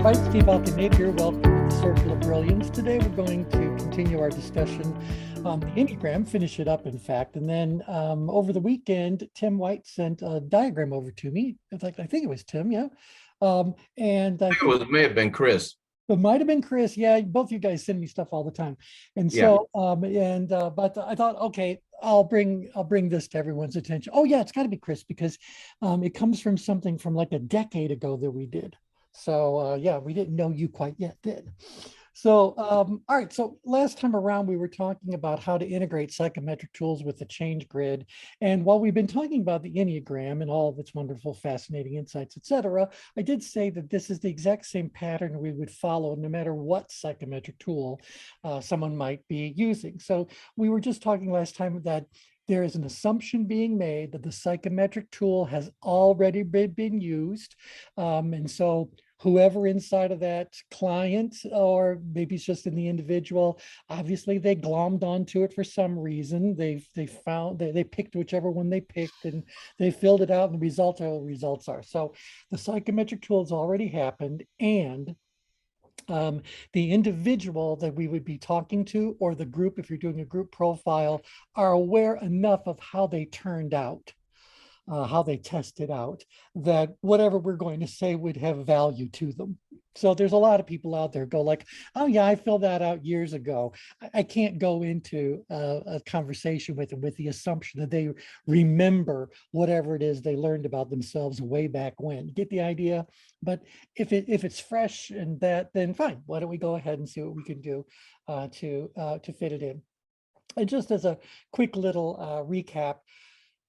right, Steve Alkinade here. Welcome to the Circle of Brilliance. Today we're going to continue our discussion on the Enneagram, finish it up, in fact. And then over the weekend, Tim White sent a diagram over to me. In fact, I think it was Tim, yeah. And I think It may have been Chris. it might have been Chris. Yeah, both you guys send me stuff all the time. And Yeah. so, but I thought, okay, I'll bring this to everyone's attention. Oh yeah, it's got to be Chris because it comes from something from like a decade ago that we did. So yeah, we didn't know you quite yet did. So, all right. So last time around, we were talking about how to integrate psychometric tools with the change grid. And while we've been talking about the Enneagram and all of its wonderful, fascinating insights, et cetera, I did say that this is the exact same pattern we would follow no matter what psychometric tool someone might be using. So we were just talking last time that there is an assumption being made that the psychometric tool has already been used. And so whoever inside of that client, or maybe it's just in the individual, obviously they glommed onto it for some reason. They picked whichever one they picked and they filled it out, and the results are the results are. So the psychometric tool has already happened, and the individual that we would be talking to, or the group, if you're doing a group profile, are aware enough of how they turned out, how they tested out, that whatever we're going to say would have value to them. So there's a lot of people out there go like, oh yeah, I filled that out years ago. I can't go into a conversation with them with the assumption that they remember whatever it is they learned about themselves way back when. Get the idea? But if it's fresh and that, then fine. Why don't we go ahead and see what we can do to fit it in? And just as a quick little recap,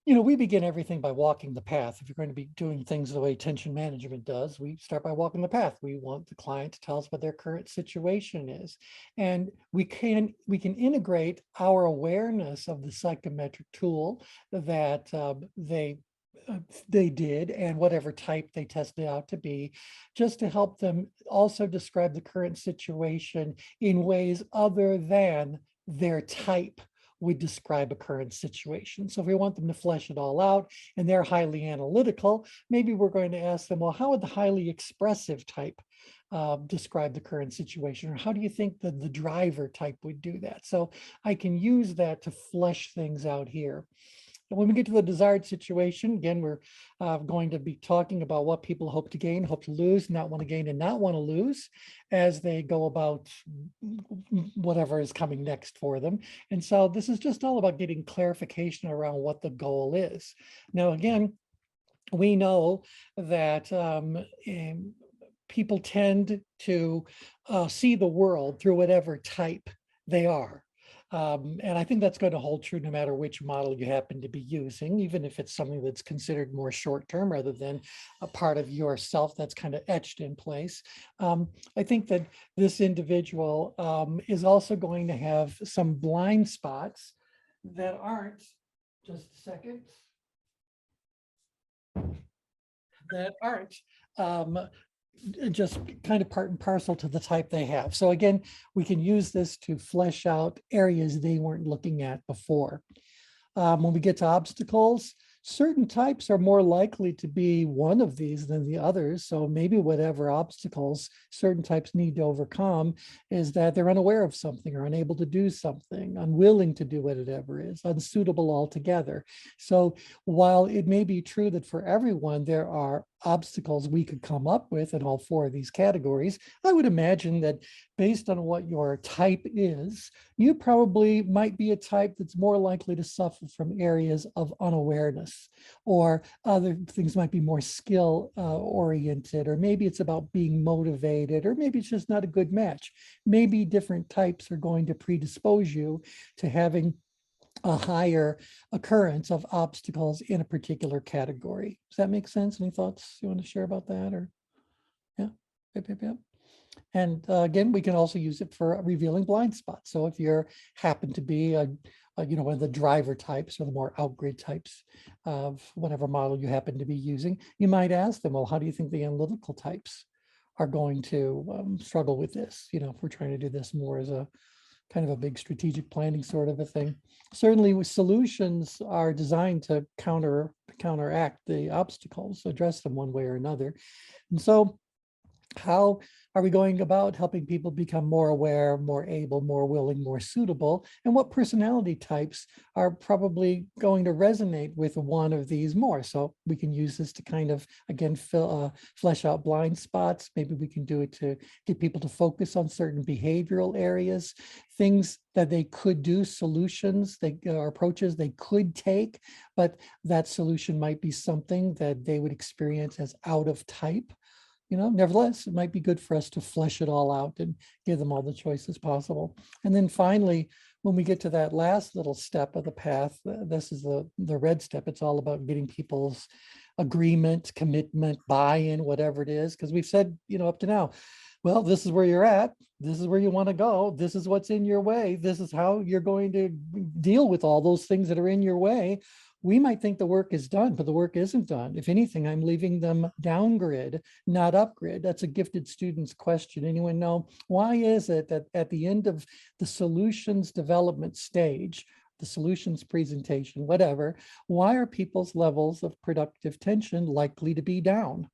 we begin everything by walking the path. If you're going to be doing things the way tension management does, we start by walking the path. We want the client to tell us what their current situation is. And we can integrate our awareness of the psychometric tool that they did and whatever type they tested out to be, just to help them also describe the current situation in ways other than their type would describe a current situation. So if we want them to flesh it all out and they're highly analytical, maybe we're going to ask them, well, how would the highly expressive type describe the current situation? Or how do you think that the driver type would do that? So I can use that to flesh things out here. When we get to the desired situation, again, we're going to be talking about what people hope to gain, hope to lose, not want to gain, and not want to lose as they go about whatever is coming next for them. And so this is just all about getting clarification around what the goal is. Now, again, we know that people tend to see the world through whatever type they are. And I think that's going to hold true no matter which model you happen to be using, even if it's something that's considered more short-term rather than a part of yourself that's kind of etched in place. I think that this individual is also going to have some blind spots that aren't, just a second, that aren't just kind of part and parcel to the type they have. So again, we can use this to flesh out areas they weren't looking at before. When we get to obstacles, certain types are more likely to be one of these than the others. So maybe whatever obstacles certain types need to overcome is that they're unaware of something or unable to do something, unwilling to do whatever it is, unsuitable altogether. So while it may be true that for everyone there are obstacles we could come up with in all four of these categories, I would imagine that based on what your type is, you probably might be a type that's more likely to suffer from areas of unawareness, or other things might be more skill oriented, or maybe it's about being motivated, or maybe it's just not a good match. Maybe different types are going to predispose you to having a higher occurrence of obstacles in a particular category. Does that make sense? Any thoughts you want to share about that? Or yeah, yep. And again, we can also use it for revealing blind spots. So if you happen to be one of the driver types or the more outgrid types of whatever model you happen to be using, you might ask them, well, how do you think the analytical types are going to struggle with this? If we're trying to do this more as a kind of a big strategic planning sort of a thing. Certainly solutions are designed to counteract the obstacles, address them one way or another. And so How are we going about helping people become more aware, more able, more willing, more suitable? And what personality types are probably going to resonate with one of these more? So we can use this to kind of, again, flesh out blind spots. Maybe we can do it to get people to focus on certain behavioral areas, things that they could do, solutions, or approaches they could take, but that solution might be something that they would experience as out of type. Nevertheless, it might be good for us to flesh it all out and give them all the choices possible. And then finally, when we get to that last little step of the path, this is the red step. It's all about getting people's agreement, commitment, buy-in, whatever it is. Because we've said, up to now, well, this is where you're at. This is where you want to go. This is what's in your way. This is how you're going to deal with all those things that are in your way. We might think the work is done, but the work isn't done. If anything, I'm leaving them downgrid, not upgrade. That's a gifted student's question. Anyone know why is it that at the end of the solutions development stage, the solutions presentation, whatever, why are people's levels of productive tension likely to be down?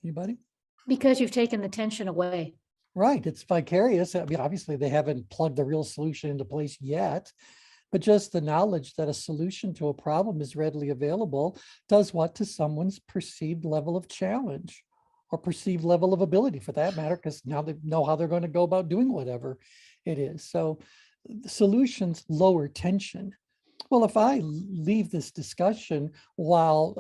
Anybody? Because you've taken the tension away. Right, it's vicarious. I mean, obviously they haven't plugged the real solution into place yet, but just the knowledge that a solution to a problem is readily available does what to someone's perceived level of challenge or perceived level of ability, for that matter, because now they know how they're going to go about doing whatever it is. So the solutions lower tension. Well, if I leave this discussion while,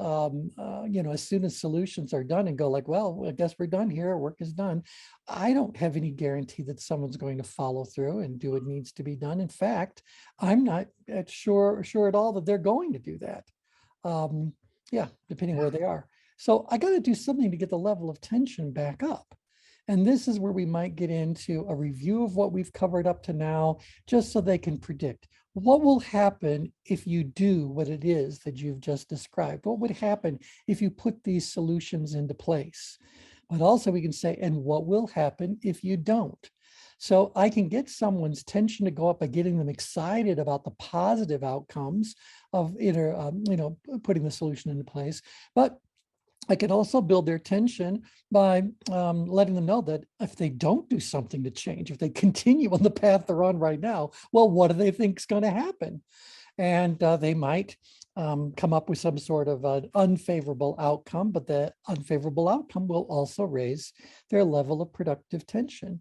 as soon as solutions are done and go like, well, I guess we're done here, work is done, I don't have any guarantee that someone's going to follow through and do what needs to be done. In fact, I'm not sure at all that they're going to do that. Yeah, depending where they are. So I got to do something to get the level of tension back up. And this is where we might get into a review of what we've covered up to now, just so they can predict what will happen if you do what it is that you've just described. What would happen if you put these solutions into place? But also we can say, and what will happen if you don't? So I can get someone's tension to go up by getting them excited about the positive outcomes of putting the solution into place. But I could also build their tension by letting them know that if they don't do something to change, if they continue on the path they're on right now, well, what do they think is going to happen? And they might come up with some sort of an unfavorable outcome, but the unfavorable outcome will also raise their level of productive tension.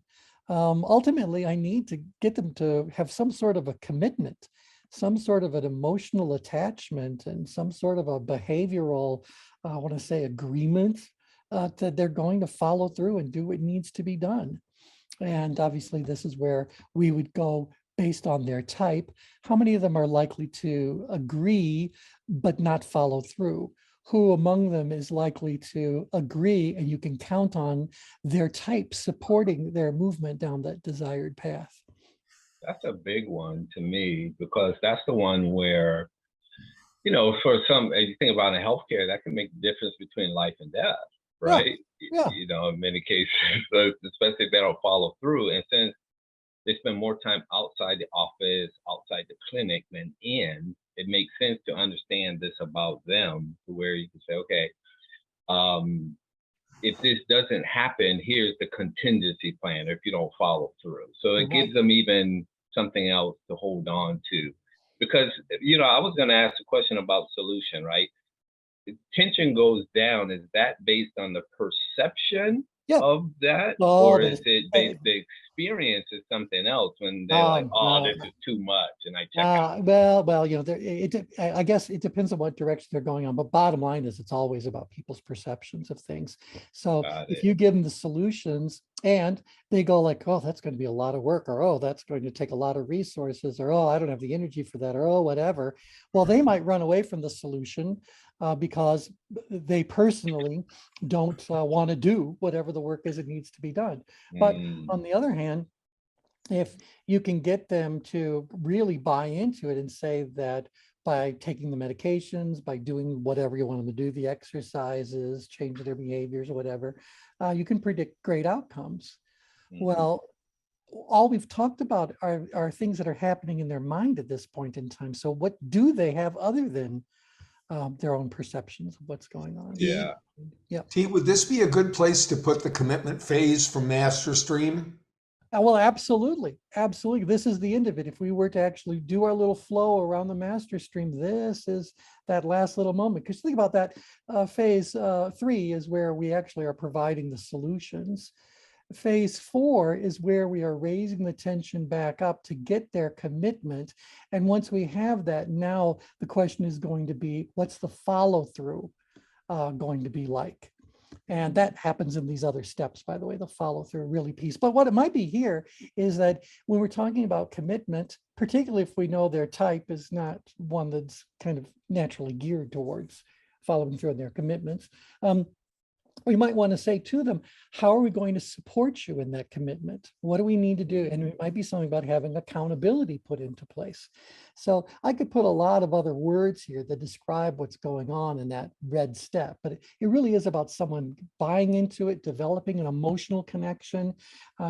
Ultimately, I need to get them to have some sort of a commitment, some sort of an emotional attachment, and some sort of a behavioral, I want to say, agreement that they're going to follow through and do what needs to be done. And obviously, this is where we would go based on their type. How many of them are likely to agree but not follow through? Who among them is likely to agree and you can count on their type supporting their movement down that desired path? That's a big one to me, because that's the one where, for some, as you think about in healthcare, that can make the difference between life and death, right? Yeah. In many cases, especially if they don't follow through. And since they spend more time outside the office, outside the clinic than in, it makes sense to understand this about them, to where you can say, okay, if this doesn't happen, here's the contingency plan if you don't follow through. So it gives them even something else to hold on to. Because, I was going to ask a question about solution, right? If tension goes down, is that based on the perception of that? Or is it based, the experience is something else when they're like, oh, this is too much, and I check out? Well, I guess it depends on what direction they're going on. But bottom line is, it's always about people's perceptions of things. So if you give them the solutions and they go like, oh, that's going to be a lot of work, or oh, that's going to take a lot of resources, or oh, I don't have the energy for that, or oh, whatever. Well, they might run away from the solution because they personally don't want to do whatever the work is that needs to be done. But on the other hand, if you can get them to really buy into it and say that by taking the medications, by doing whatever you want them to do, the exercises, changing their behaviors or whatever, you can predict great outcomes. Well, all we've talked about are things that are happening in their mind at this point in time. So what do they have other than their own perceptions of what's going on? Yeah. T, would this be a good place to put the commitment phase from Master Stream? Well, absolutely. Absolutely. This is the end of it. If we were to actually do our little flow around the master stream, this is that last little moment. Because think about that, phase 3 is where we actually are providing the solutions. Phase 4 is where we are raising the tension back up to get their commitment. And once we have that, now the question is going to be, what's the follow through going to be like? And that happens in these other steps, by the way, the follow through really piece. But what it might be here is that when we're talking about commitment, particularly if we know their type is not one that's kind of naturally geared towards following through on their commitments, we might want to say to them, how are we going to support you in that commitment? What do we need to do? And it might be something about having accountability put into place. So I could put a lot of other words here that describe what's going on in that red step, but it really is about someone buying into it, developing an emotional connection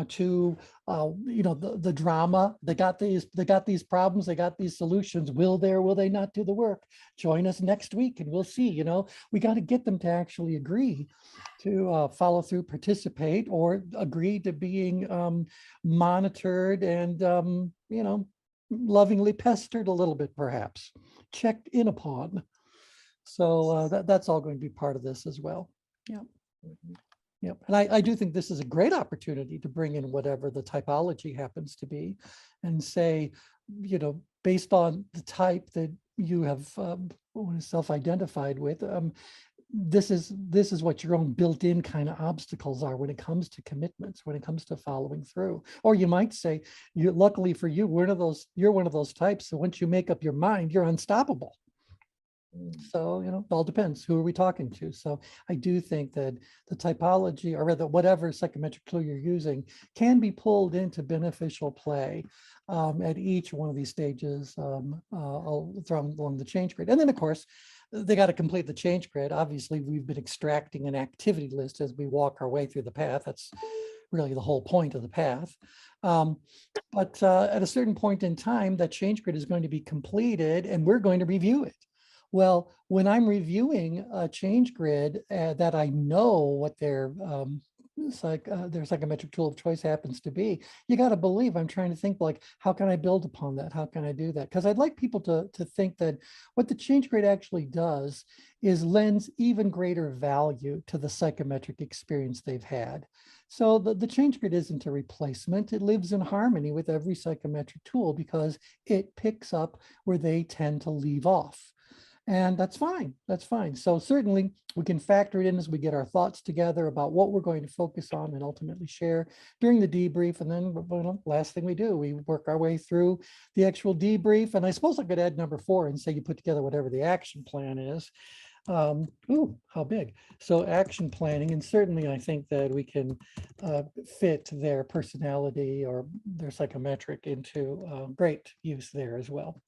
to the drama. They got these problems, they got these solutions. Will they not do the work? Join us next week and we'll see. We got to get them to actually agree to follow through, participate, or agree to being monitored and lovingly pestered a little bit, perhaps checked in upon. So that's all going to be part of this as well. Yeah. Yep. And I do think this is a great opportunity to bring in whatever the typology happens to be and say, based on the type that you have self-identified with, this is what your own built-in kind of obstacles are when it comes to commitments, when it comes to following through. Or you might say, luckily for you, you're one of those types. So once you make up your mind, you're unstoppable. So, it all depends. Who are we talking to? So I do think that the typology, or rather whatever psychometric tool you're using, can be pulled into beneficial play at each one of these stages along the change grid. And then, of course, they got to complete the change grid. Obviously, we've been extracting an activity list as we walk our way through the path. That's really the whole point of the path. But at a certain point in time, that change grid is going to be completed and we're going to review it. Well, when I'm reviewing a change grid that I know what their psychometric tool of choice happens to be, you got to believe I'm trying to think like, how can I build upon that? How can I do that? Because I'd like people to think that what the change grid actually does is lends even greater value to the psychometric experience they've had. So the change grid isn't a replacement. It lives in harmony with every psychometric tool because it picks up where they tend to leave off. And that's fine. That's fine. So certainly we can factor it in as we get our thoughts together about what we're going to focus on and ultimately share during the debrief. And then last thing we do, we work our way through the actual debrief. And I suppose I could add number 4 and say you put together whatever the action plan is. Ooh, how big. So action planning, and certainly I think that we can fit their personality or their psychometric into great use there as well.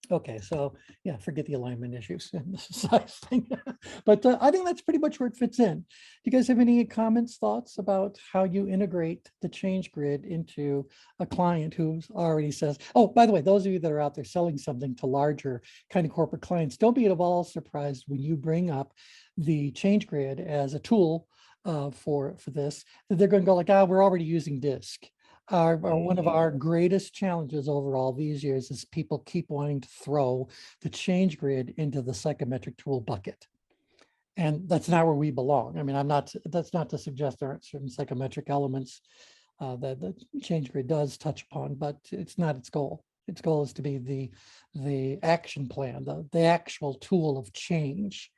Okay, so yeah, forget the alignment issues and the size thing. But I think that's pretty much where it fits in. Do you guys have any comments, thoughts about how you integrate the change grid into a client who already says, oh, by the way, those of you that are out there selling something to larger kind of corporate clients, don't be at all surprised when you bring up the change grid as a tool for this, that they're going to go like, we're already using DISC. One of our greatest challenges over all these years is people keep wanting to throw the change grid into the psychometric tool bucket. And that's not where we belong. I mean, that's not to suggest there aren't certain psychometric elements that the change grid does touch upon, but it's not its goal. Its goal is to be the action plan, the actual tool of change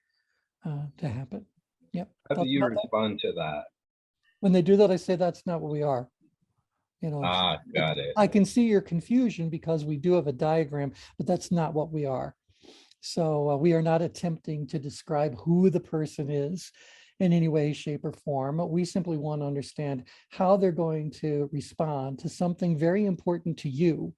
to happen. Yep. How do you respond to that? When they do that, I say that's not what we are. Got it. I can see your confusion because we do have a diagram, but that's not what we are. So we are not attempting to describe who the person is in any way, shape, or form. We simply want to understand how they're going to respond to something very important to you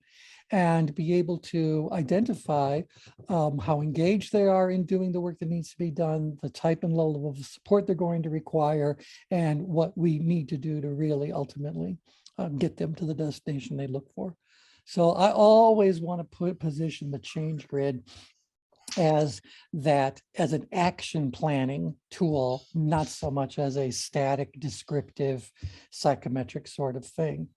and be able to identify how engaged they are in doing the work that needs to be done, the type and level of support they're going to require, and what we need to do to really ultimately get them to the destination they look for. So I always want to position the change grid as an action planning tool, not so much as a static, descriptive, psychometric sort of thing.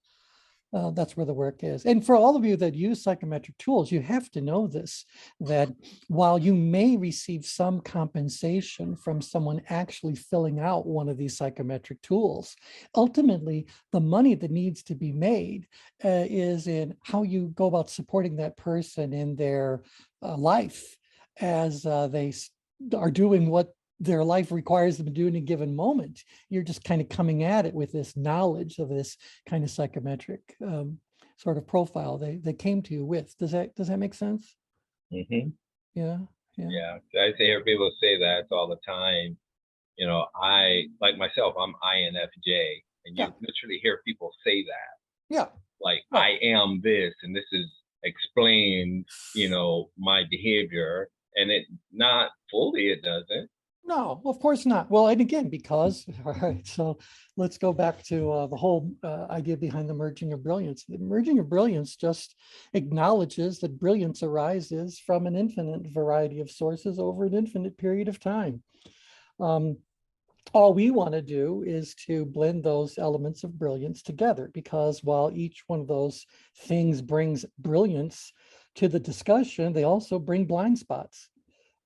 That's where the work is. And for all of you that use psychometric tools, you have to know this, that while you may receive some compensation from someone actually filling out one of these psychometric tools, ultimately the money that needs to be made is in how you go about supporting that person in their life as they are doing what their life requires them to do in a given moment. You're just kind of coming at it with this knowledge of this kind of psychometric sort of profile they came to you with. Does that make sense? Mm-hmm. Yeah. Yeah. I hear people say that all the time. You know, I, like myself, I'm INFJ, and you literally hear people say that. Yeah. Like, I am this, and this is explain, you know, my behavior, and it not fully, it doesn't. No, of course not. Well, and again, because, all right, so let's go back to the whole idea behind the merging of brilliance. The merging of brilliance just acknowledges that brilliance arises from an infinite variety of sources over an infinite period of time. All we want to do is to blend those elements of brilliance together, because while each one of those things brings brilliance to the discussion, they also bring blind spots.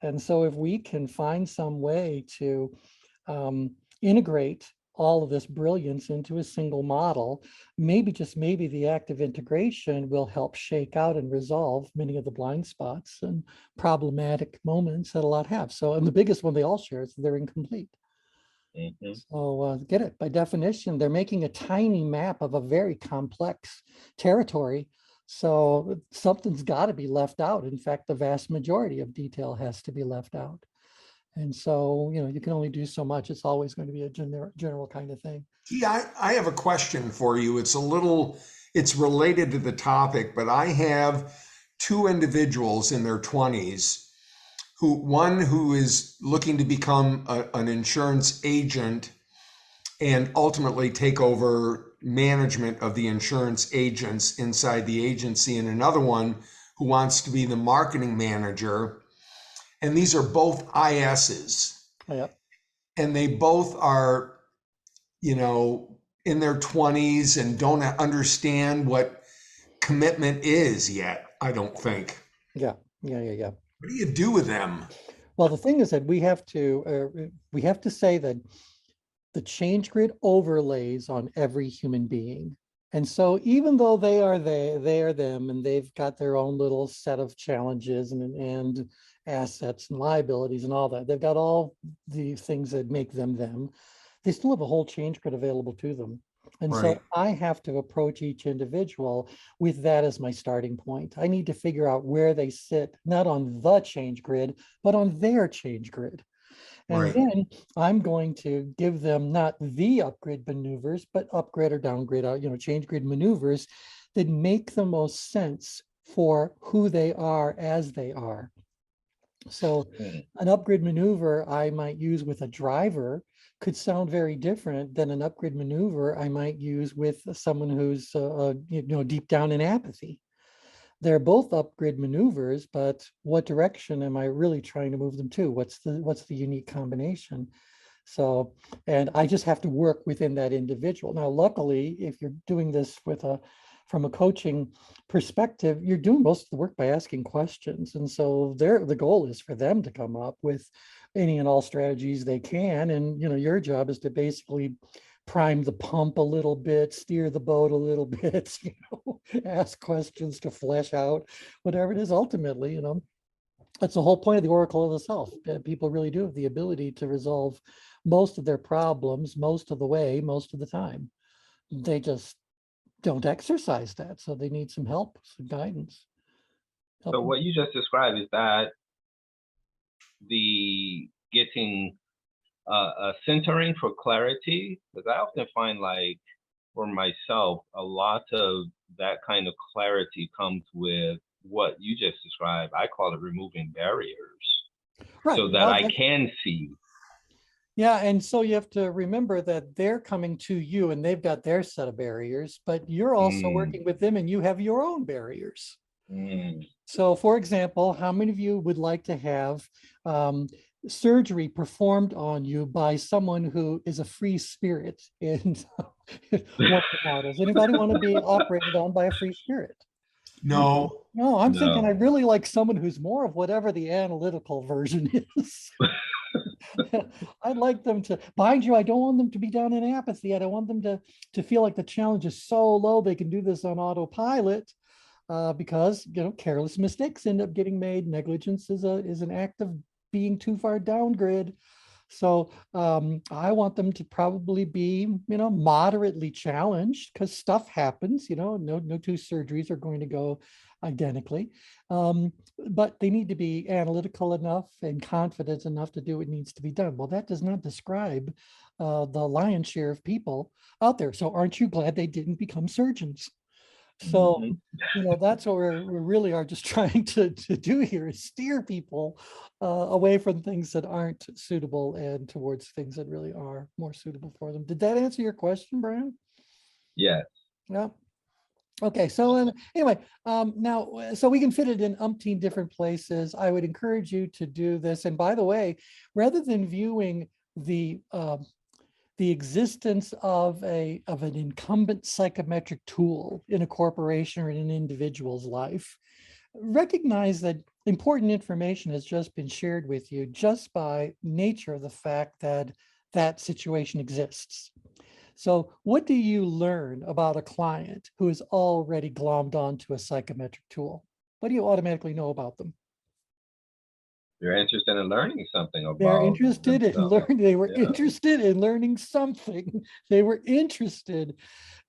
And so if we can find some way to integrate all of this brilliance into a single model, maybe, just maybe, the act of integration will help shake out and resolve many of the blind spots and problematic moments that a lot have. So, and the biggest one they all share is they're incomplete. Mm-hmm. So get it, by definition, they're making a tiny map of a very complex territory. So something's got to be left out. In fact, the vast majority of detail has to be left out. And so, you know, you can only do so much. It's always going to be a general kind of thing. Yeah, I have a question for you. It's related to the topic, but I have two individuals in their 20s one who is looking to become an insurance agent and ultimately take over management of the insurance agents inside the agency, and another one who wants to be the marketing manager. And these are both ISs. Yep. And they both are, you know, in their 20s and don't understand what commitment is yet, I don't think. Yeah. What do you do with them? Well, the thing is that we have to say that the change grid overlays on every human being. And so even though they are them, and they've got their own little set of challenges and assets and liabilities and all that, they've got all the things that make them, they still have a whole change grid available to them. And Right. so I have to approach each individual with that as my starting point. I need to figure out where they sit, not on the change grid, but on their change grid. And Right. then I'm going to give them not the upgrade maneuvers, but upgrade or downgrade, change grid maneuvers that make the most sense for who they are as they are. So an upgrade maneuver I might use with a driver could sound very different than an upgrade maneuver I might use with someone who's deep down in apathy. They're both upgrade maneuvers, but what direction am I really trying to move them to? What's the unique combination? So, and I just have to work within that individual. Now, luckily, if you're doing this from a coaching perspective, you're doing most of the work by asking questions. And so the goal is for them to come up with any and all strategies they can. And, your job is to basically prime the pump a little bit, steer the boat a little bit, ask questions to flesh out whatever it is. Ultimately, that's the whole point of the Oracle of the Self. People really do have the ability to resolve most of their problems most of the way, most of the time. They just don't exercise that. So they need some help, some guidance. So what you just described, is that the getting a centering for clarity? Because I often find, like, for myself, a lot of that kind of clarity comes with what you just described. I call it removing barriers, right, so that I can see. Yeah, and so you have to remember that they're coming to you and they've got their set of barriers, but you're also working with them and you have your own barriers. So for example, how many of you would like to have surgery performed on you by someone who is a free spirit in working models? Anybody want to be operated on by a free spirit? No. No, I'm thinking No. I really like someone who's more of whatever the analytical version is. I'd like them to, mind you, I don't want them to be down in apathy. I don't want them to feel like the challenge is so low they can do this on autopilot, because careless mistakes end up getting made. Negligence is an act of being too far down grid. So I want them to probably be, moderately challenged, because stuff happens. No two surgeries are going to go identically, but they need to be analytical enough and confident enough to do what needs to be done. Well, that does not describe the lion's share of people out there. So aren't you glad they didn't become surgeons? So, that's what we really are just trying to do here, is steer people away from things that aren't suitable and towards things that really are more suitable for them. Did that answer your question, Brian? Yes. Yeah. Okay. So anyway, now, so we can fit it in umpteen different places. I would encourage you to do this. And by the way, rather than viewing the existence of an incumbent psychometric tool in a corporation or in an individual's life, recognize that important information has just been shared with you just by nature of the fact that that situation exists. So what do you learn about a client who is already glommed onto a psychometric tool? What do you automatically know about them? You're interested in learning something about They're interested in themselves. learning. They were Yeah. interested in learning something. They were interested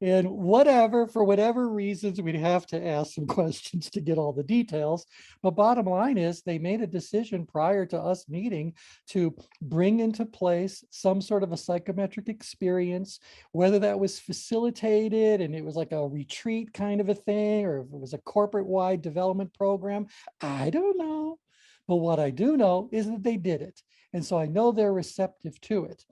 in whatever, for whatever reasons. We'd have to ask some questions to get all the details. But bottom line is, they made a decision prior to us meeting to bring into place some sort of a psychometric experience, whether that was facilitated and it was like a retreat kind of a thing, or if it was a corporate-wide development program. I don't know. But what I do know is that they did it. And so I know they're receptive to it.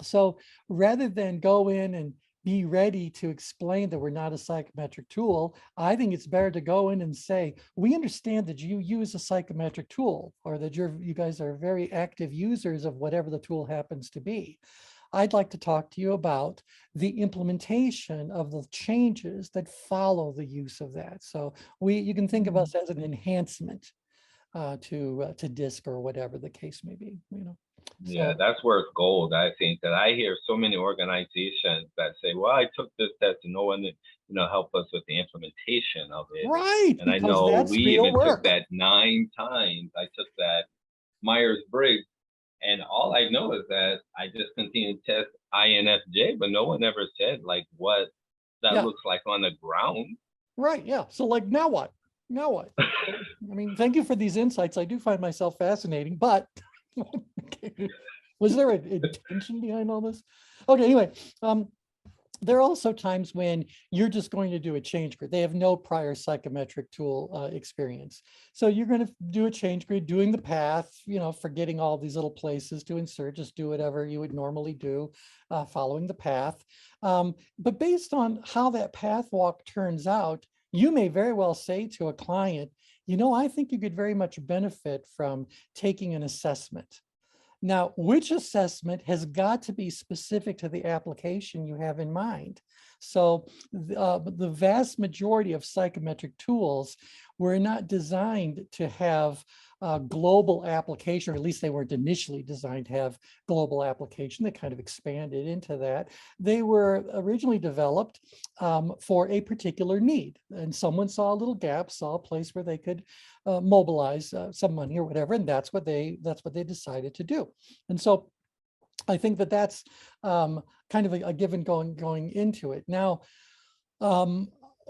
So rather than go in and be ready to explain that we're not a psychometric tool, I think it's better to go in and say, we understand that you use a psychometric tool, or that you guys are very active users of whatever the tool happens to be. I'd like to talk to you about the implementation of the changes that follow the use of that. So you can think of us as an enhancement to DISC or whatever the case may be, Yeah, So, that's worth gold. I think that I hear so many organizations that say, well, I took this test and no one, helped us with the implementation of it. right, And I because know that's we real even work. took that 9 times. I took that Myers-Briggs, and all I know is that I just continue to test INFJ, but no one ever said like what that Yeah. looks like on the ground. Right, yeah. So like, now what? Now what? I mean, thank you for these insights. I do find myself fascinating, but was there an intention behind all this? Okay, anyway, there are also times when you're just going to do a change grid. They have no prior psychometric tool experience. So you're going to do a change grid, doing the path, forgetting all these little places to insert, just do whatever you would normally do, following the path. But based on how that path walk turns out, you may very well say to a client, I think you could very much benefit from taking an assessment. Now, which assessment has got to be specific to the application you have in mind? So the vast majority of psychometric tools were not designed to have global application, or at least they weren't initially designed to have global application. They kind of expanded into that. They were originally developed for a particular need. And someone saw a little gap, saw a place where they could mobilize some money or whatever, and that's what they decided to do. And so I think that that's kind of a given going into it. Now,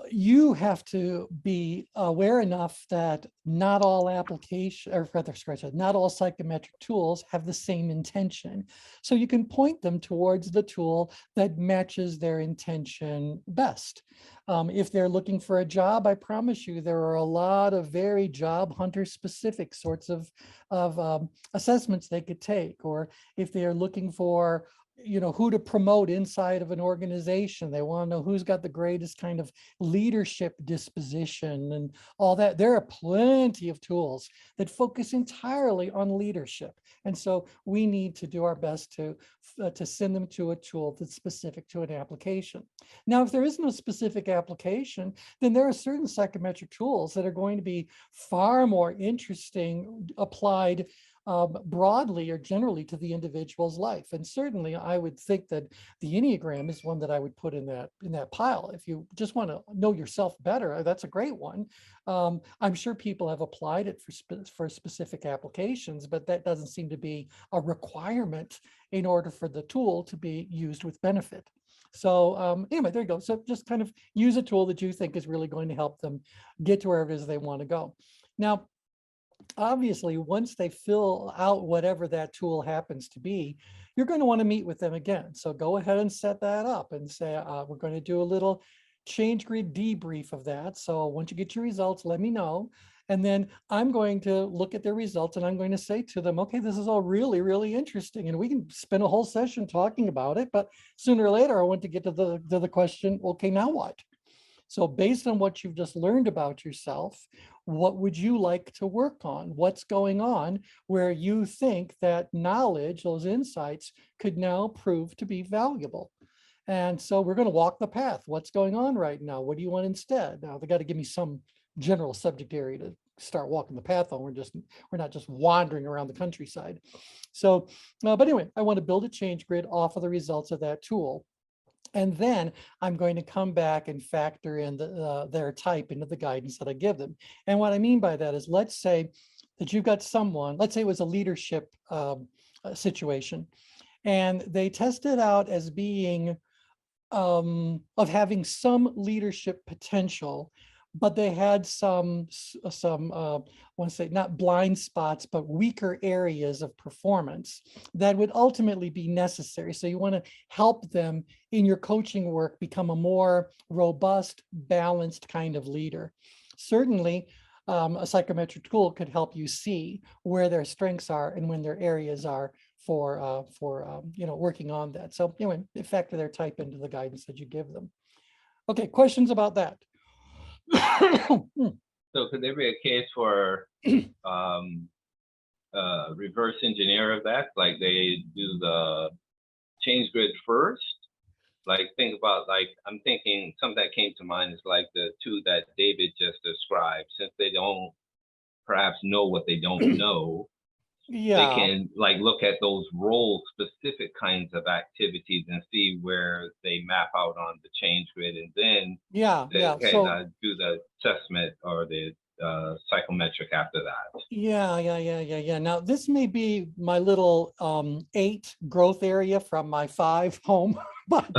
you have to be aware enough that not all not all psychometric tools have the same intention. So you can point them towards the tool that matches their intention best. If they're looking for a job, I promise you there are a lot of very job hunter specific sorts of assessments they could take. Or if they're looking for who to promote inside of an organization. They want to know who's got the greatest kind of leadership disposition and all that. There are plenty of tools that focus entirely on leadership. And so we need to do our best to send them to a tool that's specific to an application. Now, if there is no specific application, then there are certain psychometric tools that are going to be far more interesting applied broadly or generally to the individual's life. And certainly I would think that the Enneagram is one that I would put in that pile. If you just want to know yourself better, that's a great one. I'm sure people have applied it for specific applications, but that doesn't seem to be a requirement in order for the tool to be used with benefit. So anyway, there you go. So just kind of use a tool that you think is really going to help them get to wherever it is they want to go. Now, obviously, once they fill out whatever that tool happens to be, you're going to want to meet with them again. So go ahead and set that up and say, we're going to do a little change grid debrief of that. So once you get your results, let me know. And then I'm going to look at their results and I'm going to say to them, okay, this is all really, really interesting. And we can spend a whole session talking about it. But sooner or later, I want to get to the question, okay, now what? So based on what you've just learned about yourself, what would you like to work on? What's going on where you think that knowledge, those insights, could now prove to be valuable? And so we're going to walk the path. What's going on right now? What do you want instead? Now they got to give me some general subject area to start walking the path on. We're not just wandering around the countryside. So, but anyway, I want to build a change grid off of the results of that tool. And then I'm going to come back and factor in their type into the guidance that I give them. And what I mean by that is, let's say that you've got someone, let's say it was a leadership situation, and they tested out as being of having some leadership potential, but they had some I want to say not blind spots, but weaker areas of performance that would ultimately be necessary. So you want to help them in your coaching work become a more robust, balanced kind of leader. Certainly, a psychometric tool could help you see where their strengths are and when their areas are for working on that. So anyway, factor their type into the guidance that you give them. Okay, questions about that? So could there be a case for reverse engineer of that? Like they do the change grid first? Like think about, like, I'm thinking something that came to mind is like the two that David just described. Since they don't perhaps know what they don't know, Yeah, they can like look at those role specific kinds of activities and see where they map out on the change grid, and then they So do the assessment or the psychometric after that. yeah. Now this may be my little 8 growth area from my 5 home, but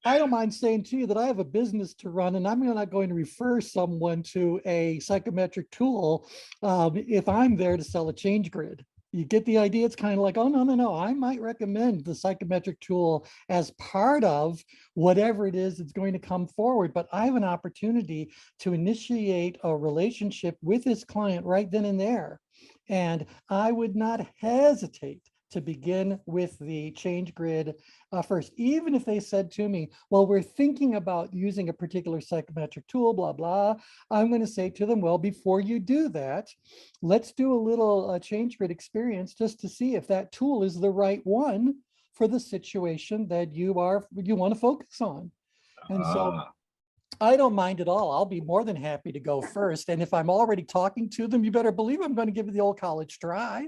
I don't mind saying to you that I have a business to run, and I'm not going to refer someone to a psychometric tool if I'm there to sell a change grid. You get the idea? It's kind of like, oh, no. I might recommend the psychometric tool as part of whatever it is that's going to come forward, but I have an opportunity to initiate a relationship with this client right then and there. And I would not hesitate to begin with the change grid first, even if they said to me, well, we're thinking about using a particular psychometric tool, blah, blah. I'm going to say to them, well, before you do that, let's do a little change grid experience just to see if that tool is the right one for the situation that you want to focus on. And so I don't mind at all. I'll be more than happy to go first. And if I'm already talking to them, you better believe I'm going to give it the old college try.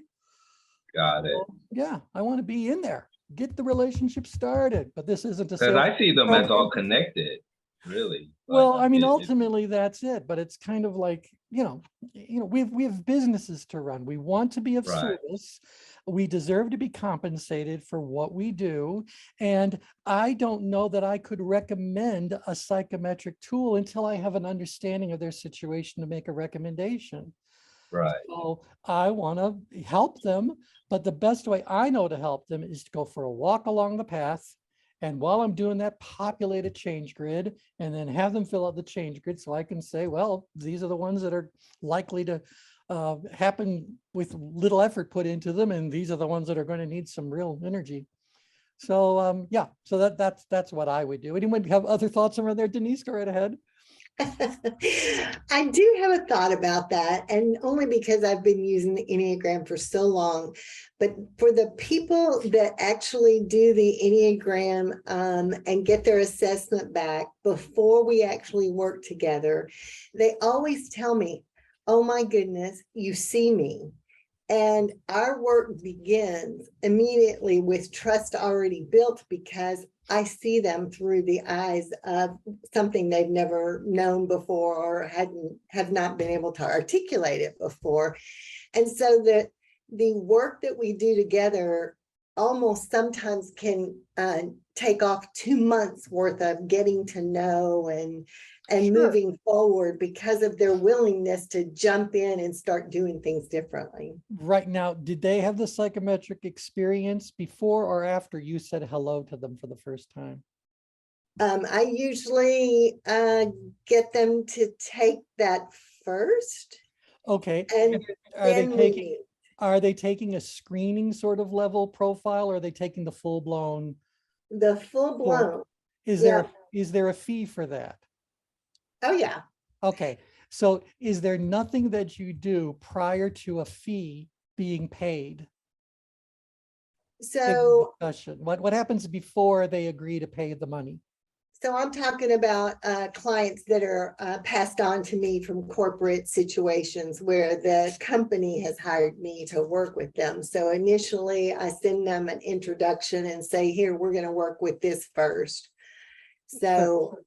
Got it. Yeah, I want to be in there, get the relationship started, but this isn't a Because I see them as all connected, really. Well, I mean, ultimately that's it, but it's kind of like, we have businesses to run. We want to be of service. We deserve to be compensated for what we do. And I don't know that I could recommend a psychometric tool until I have an understanding of their situation to make a recommendation. Right. So I want to help them, but the best way I know to help them is to go for a walk along the path. And while I'm doing that, populate a change grid and then have them fill out the change grid so I can say, well, these are the ones that are likely to happen with little effort put into them, and these are the ones that are going to need some real energy. So yeah, so that's what I would do. Anyone have other thoughts around there? Denise, go right ahead. I do have a thought about that, and only because I've been using the Enneagram for so long. But for the people that actually do the Enneagram and get their assessment back before we actually work together, they always tell me, oh my goodness, you see me. And our work begins immediately with trust already built, because I see them through the eyes of something they've never known before, or have not been able to articulate it before. And so the work that we do together almost sometimes can take off 2 months worth of getting to know and Sure. moving forward, because of their willingness to jump in and start doing things differently. Right now, did they have the psychometric experience before or after you said hello to them for the first time? I usually get them to take that first, Okay. and Are they then we taking meet. are they taking a screening sort of level profile, or are they taking the full blown? The full blown. Is Yeah. there a fee for that? Oh yeah. Okay, so is there nothing that you do prior to a fee being paid in the So discussion? What happens before they agree to pay the money? So I'm talking about clients that are passed on to me from corporate situations where the company has hired me to work with them. So initially I send them an introduction and say, here, we're going to work with this first. So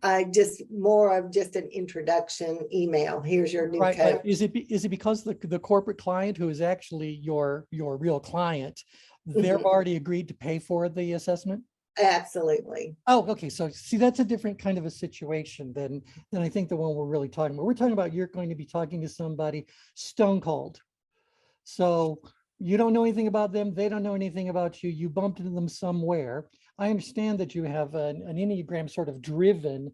I just more of just an introduction email. Here's your new Right, code. but is it because the corporate client, who is actually your real client, they've already agreed to pay for the assessment? Absolutely. Oh, okay. So see, that's a different kind of a situation than I think the one we're really talking about. We're talking about you're going to be talking to somebody stone cold. So you don't know anything about them. They don't know anything about you. You bumped into them somewhere. I understand that you have an Enneagram sort of driven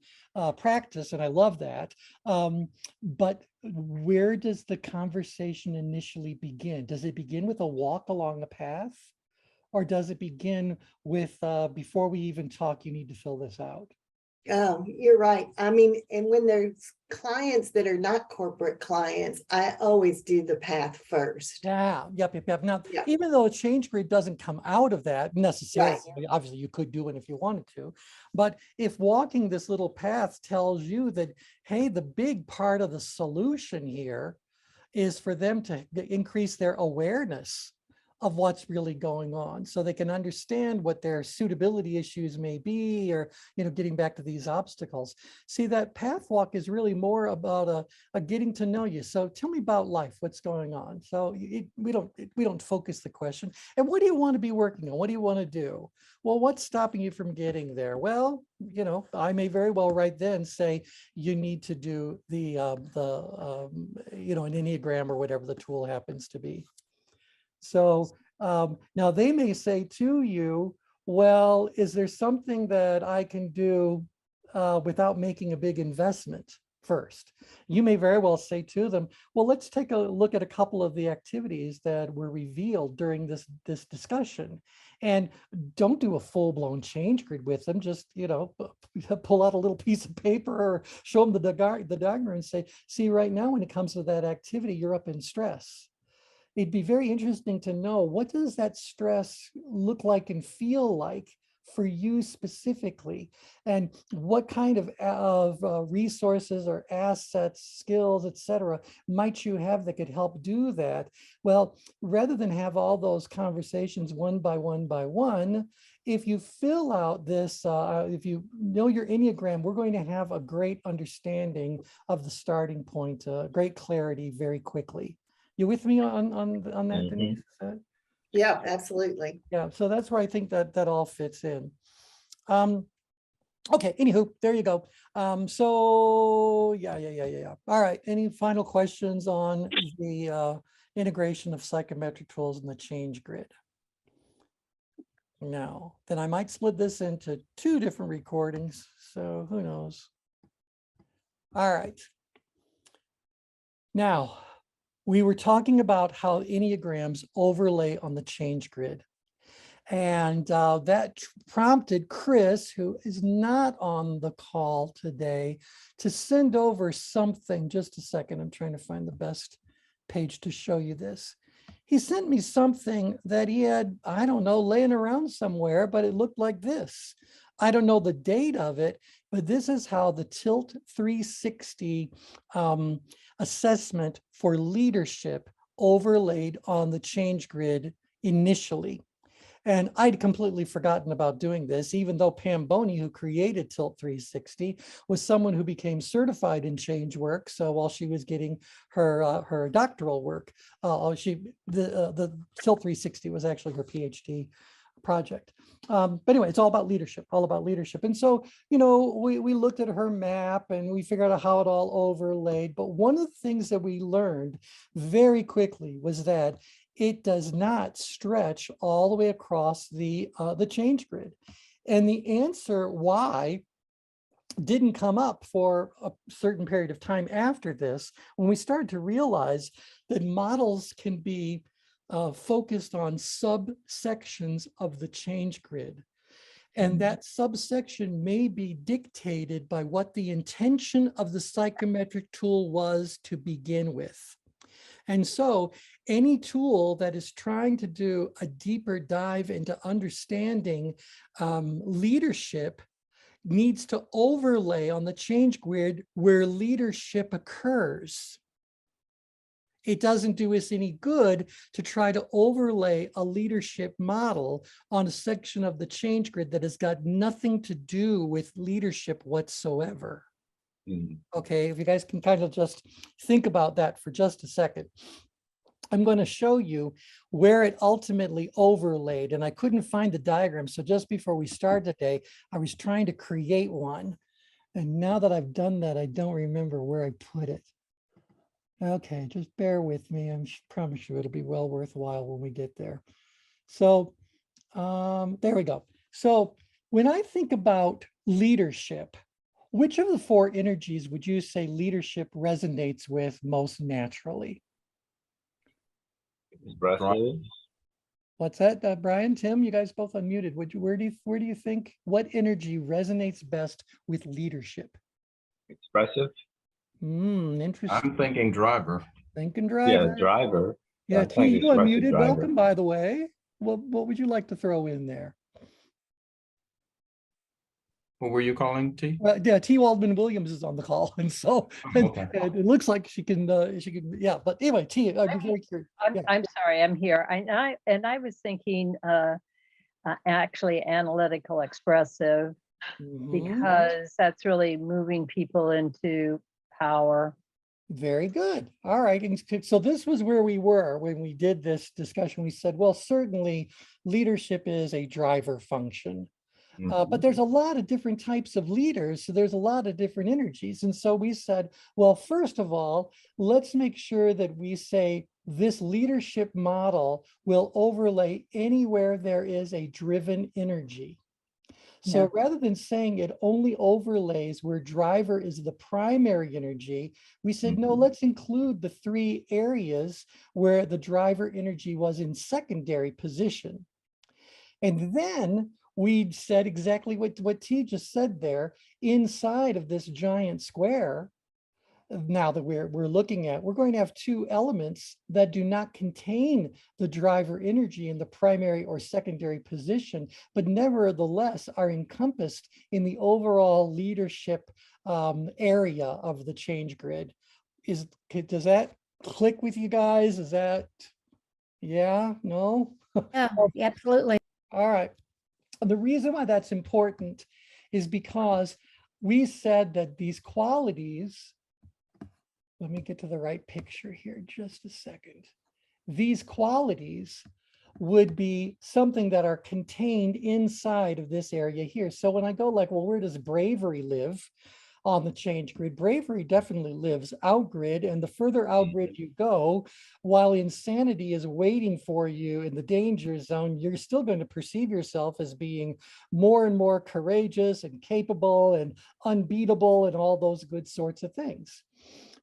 practice, and I love that. But where does the conversation initially begin? Does it begin with a walk along the path? Or does it begin with, before we even talk, you need to fill this out? Oh, you're right. I mean, and when there's clients that are not corporate clients, I always do the path first. Yeah, yep. Now, Yeah. even though a change grid doesn't come out of that necessarily, Right. obviously you could do it if you wanted to, but if walking this little path tells you that, hey, the big part of the solution here is for them to increase their awareness of what's really going on, so they can understand what their suitability issues may be, or getting back to these obstacles. See, that path walk is really more about a getting to know you. So tell me about life, what's going on. So we don't focus the question. And what do you want to be working on? What do you want to do? Well, what's stopping you from getting there? Well, I may very well right then say you need to do the an Enneagram or whatever the tool happens to be. So now they may say to you, well, is there something that I can do without making a big investment first? You may very well say to them, well, let's take a look at a couple of the activities that were revealed during this discussion. And don't do a full-blown change grid with them. Just, pull out a little piece of paper or show them the diagram and say, see, right now, when it comes to that activity, you're up in stress. It'd be very interesting to know, what does that stress look like and feel like for you specifically? And what kind of resources or assets, skills, etc., might you have that could help do that? Well, rather than have all those conversations one by one, if you fill out this, if you know your Enneagram, we're going to have a great understanding of the starting point, great clarity very quickly. You with me on that, Denise? Yeah, absolutely. Yeah, so that's where I think that all fits in. Okay, anywho, there you go. So yeah. All right, any final questions on the integration of psychometric tools in the change grid? No, then I might split this into 2 different recordings, so who knows? All right. Now, we were talking about how Enneagrams overlay on the change grid. And that prompted Chris, who is not on the call today, to send over something. Just a second, I'm trying to find the best page to show you this. He sent me something that he had, I don't know, laying around somewhere, but it looked like this. I don't know the date of it, but this is how the Tilt 360 assessment for leadership overlaid on the change grid initially. And I'd completely forgotten about doing this, even though Pam Boney, who created Tilt 360, was someone who became certified in change work. So while she was getting her doctoral work, the Tilt 360 was actually her PhD project. But anyway, it's all about leadership, all about leadership. And so, you know, we looked at her map and we figured out how it all overlaid. But one of the things that we learned very quickly was that it does not stretch all the way across the change grid. And the answer why didn't come up for a certain period of time after this, when we started to realize that models can be focused on subsections of the change grid. And that subsection may be dictated by what the intention of the psychometric tool was to begin with. And so any tool that is trying to do a deeper dive into understanding leadership needs to overlay on the change grid where leadership occurs. It doesn't do us any good to try to overlay a leadership model on a section of the change grid that has got nothing to do with leadership whatsoever. Okay, if you guys can kind of just think about that for just a second. I'm going to show you where it ultimately overlaid, and I couldn't find the diagram. So just before we start today, I was trying to create one. And now that I've done that, I don't remember where I put it. Okay, just bear with me. I promise you it'll be well worthwhile when we get there. So there we go. So when I think about leadership, which of the four energies would you say leadership resonates with most naturally? Expressive. What's that, Brian, Tim? You guys both unmuted. Where do you think, what energy resonates best with leadership? Expressive. Interesting. I'm thinking driver. Thinking driver. Yeah, driver. Yeah, T, you unmuted. Driver. Welcome, by the way. What would you like to throw in there? What were you calling, T? Yeah, T. Waldman Williams is on the call, and so Okay. and it looks like she can. Yeah. But anyway, T, I'd be very curious. I'm sorry, I'm here. I was thinking actually analytical expressive, because that's really moving people into power. Very good. All right. And so this was where we were when we did this discussion. We said, well, certainly leadership is a driver function. But there's a lot of different types of leaders. So there's a lot of different energies. And so we said, well, first of all, let's make sure that we say this leadership model will overlay anywhere there is a driven energy. So rather than saying it only overlays where driver is the primary energy, we said, no, let's include the three areas where the driver energy was in secondary position. And then we said exactly what T just said there. Inside of this giant square, now that we're looking at, we're going to have two elements that do not contain the driver energy in the primary or secondary position, but nevertheless are encompassed in the overall leadership area of the change grid. Does that click with you guys? Is that, yeah, no? Yeah, absolutely. All right. The reason why that's important is because we said that these qualities, let me get to the right picture here, just a second. These qualities would be something that are contained inside of this area here. So when I go like, well, where does bravery live on the change grid? Bravery definitely lives out grid, and the further out grid you go, while insanity is waiting for you in the danger zone, you're still going to perceive yourself as being more and more courageous and capable and unbeatable and all those good sorts of things.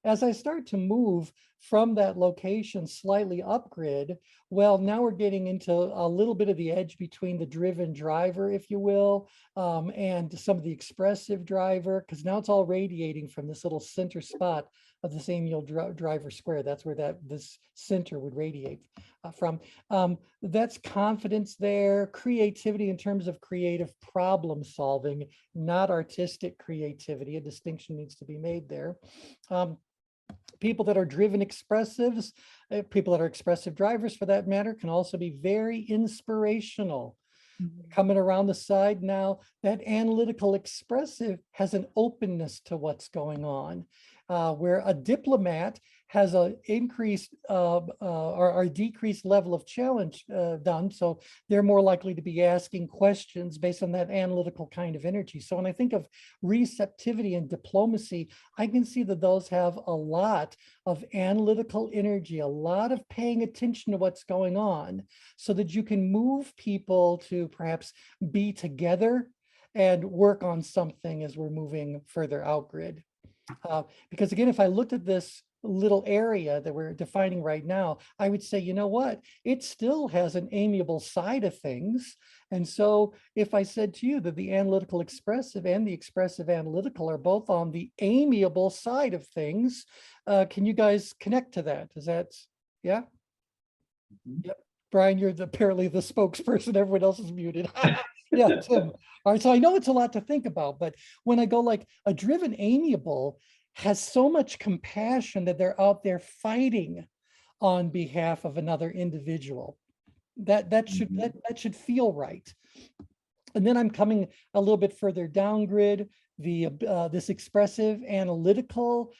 as I start to move from that location slightly upgrid, well, now we're getting into a little bit of the edge between the driven driver, if you will, and some of the expressive driver, because now it's all radiating from this little center spot of the same yield driver square. That's where this center would radiate from. That's confidence there, creativity in terms of creative problem solving, not artistic creativity. A distinction needs to be made there. People that are driven expressives, people that are expressive drivers for that matter, can also be very inspirational. Coming around the side now, that analytical expressive has an openness to what's going on, where a diplomat has an increased or decreased level of challenge done. So they're more likely to be asking questions based on that analytical kind of energy. So when I think of receptivity and diplomacy, I can see that those have a lot of analytical energy, a lot of paying attention to what's going on, so that you can move people to perhaps be together and work on something as we're moving further out grid. Because again, if I looked at this little area that we're defining right now, I would say, you know what, it still has an amiable side of things. And so if I said to you that the analytical expressive and the expressive analytical are both on the amiable side of things, can you guys connect to that? Is that, yeah? Yep. Brian, you're apparently the spokesperson, everyone else is muted. Yeah, Tim. All right, so I know it's a lot to think about, but when I go like a driven amiable has so much compassion that they're out there fighting on behalf of another individual. That should feel right. And then I'm coming a little bit further down grid, this expressive analytical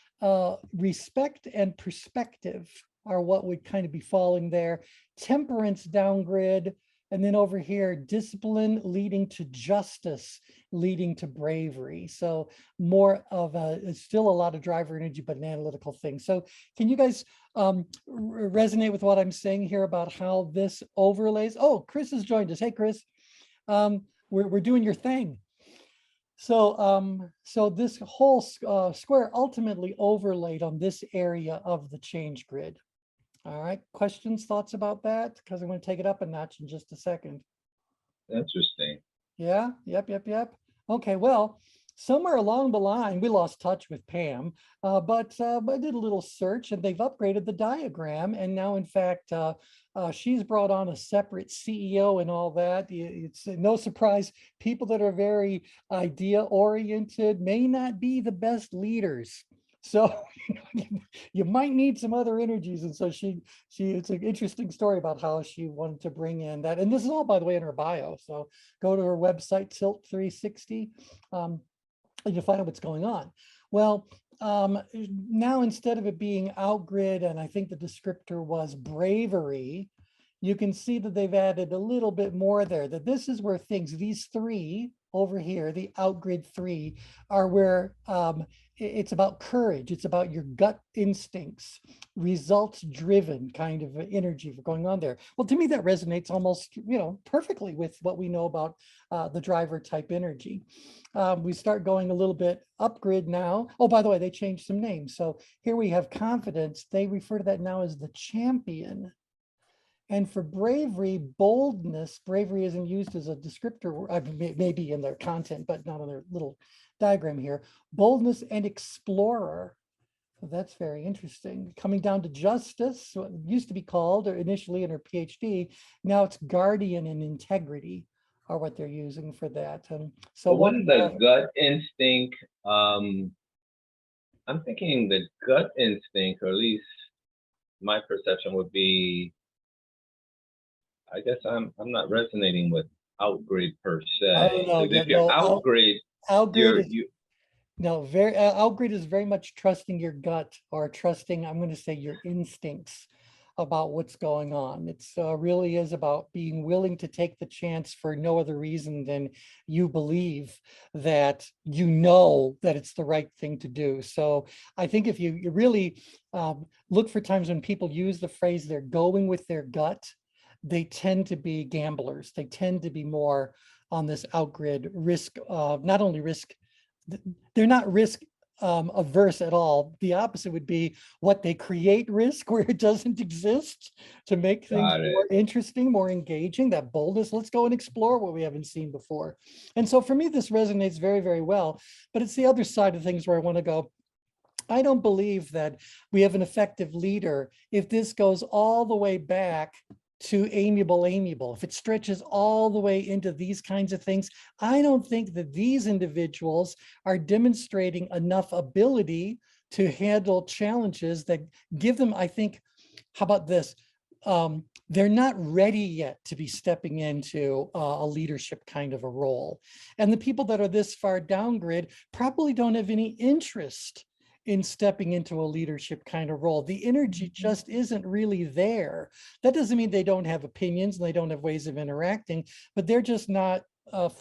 respect and perspective are what would kind of be falling there. Temperance down grid. And then over here, discipline leading to justice, leading to bravery. So more of still a lot of driver energy, but an analytical thing. So can you guys resonate with what I'm saying here about how this overlays? Oh, Chris has joined us. Hey, Chris, we're doing your thing. So, so this whole square ultimately overlaid on this area of the change grid. All right, questions, thoughts about that? Because I'm going to take it up a notch in just a second. Interesting. Yeah, yep. Okay, well, somewhere along the line, we lost touch with Pam, but I did a little search and they've upgraded the diagram. And now, in fact, she's brought on a separate CEO and all that. It's no surprise, people that are very idea-oriented may not be the best leaders. So you might need some other energies. And so it's an interesting story about how she wanted to bring in that. And this is all, by the way, in her bio. So go to her website, Tilt 360, and you'll find out what's going on. Well, now instead of it being outgrid, and I think the descriptor was bravery, you can see that they've added a little bit more there, that this is where these three over here, the outgrid three, are where it's about courage. It's about your gut instincts, results driven kind of energy for going on there. Well, to me, that resonates almost, perfectly with what we know about the driver type energy. We start going a little bit upgrid now. Oh, by the way, they changed some names. So here we have confidence. They refer to that now as the champion. And for bravery, boldness, bravery isn't used as a descriptor, maybe in their content, but not on their little diagram here. Boldness and explorer. So that's very interesting. Coming down to justice, what used to be called, or initially in her PhD, now it's guardian and integrity are what they're using for that. So what is the gut instinct? I'm thinking the gut instinct, or at least my perception would be, I guess I'm not resonating with outgrid per se. If you're outgrid, outgrid is very much trusting your gut, or trusting, I'm going to say, your instincts about what's going on. It's really is about being willing to take the chance for no other reason than you believe that that it's the right thing to do. So I think if you really look for times when people use the phrase they're going with their gut, they tend to be gamblers. They tend to be more on this outgrid risk, not only risk, they're not risk averse at all. The opposite would be what they create risk where it doesn't exist to make things Got it. more interesting, more engaging, that boldness. Let's go and explore what we haven't seen before. And so for me, this resonates very, very well. But it's the other side of things where I want to go. I don't believe that we have an effective leader if this goes all the way back to amiable, if it stretches all the way into these kinds of things. I don't think that these individuals are demonstrating enough ability to handle challenges that give them, I think, how about this? They're not ready yet to be stepping into a leadership kind of a role. And the people that are this far down grid probably don't have any interest in stepping into a leadership kind of role. The energy just isn't really there. That doesn't mean they don't have opinions and they don't have ways of interacting, but they're just not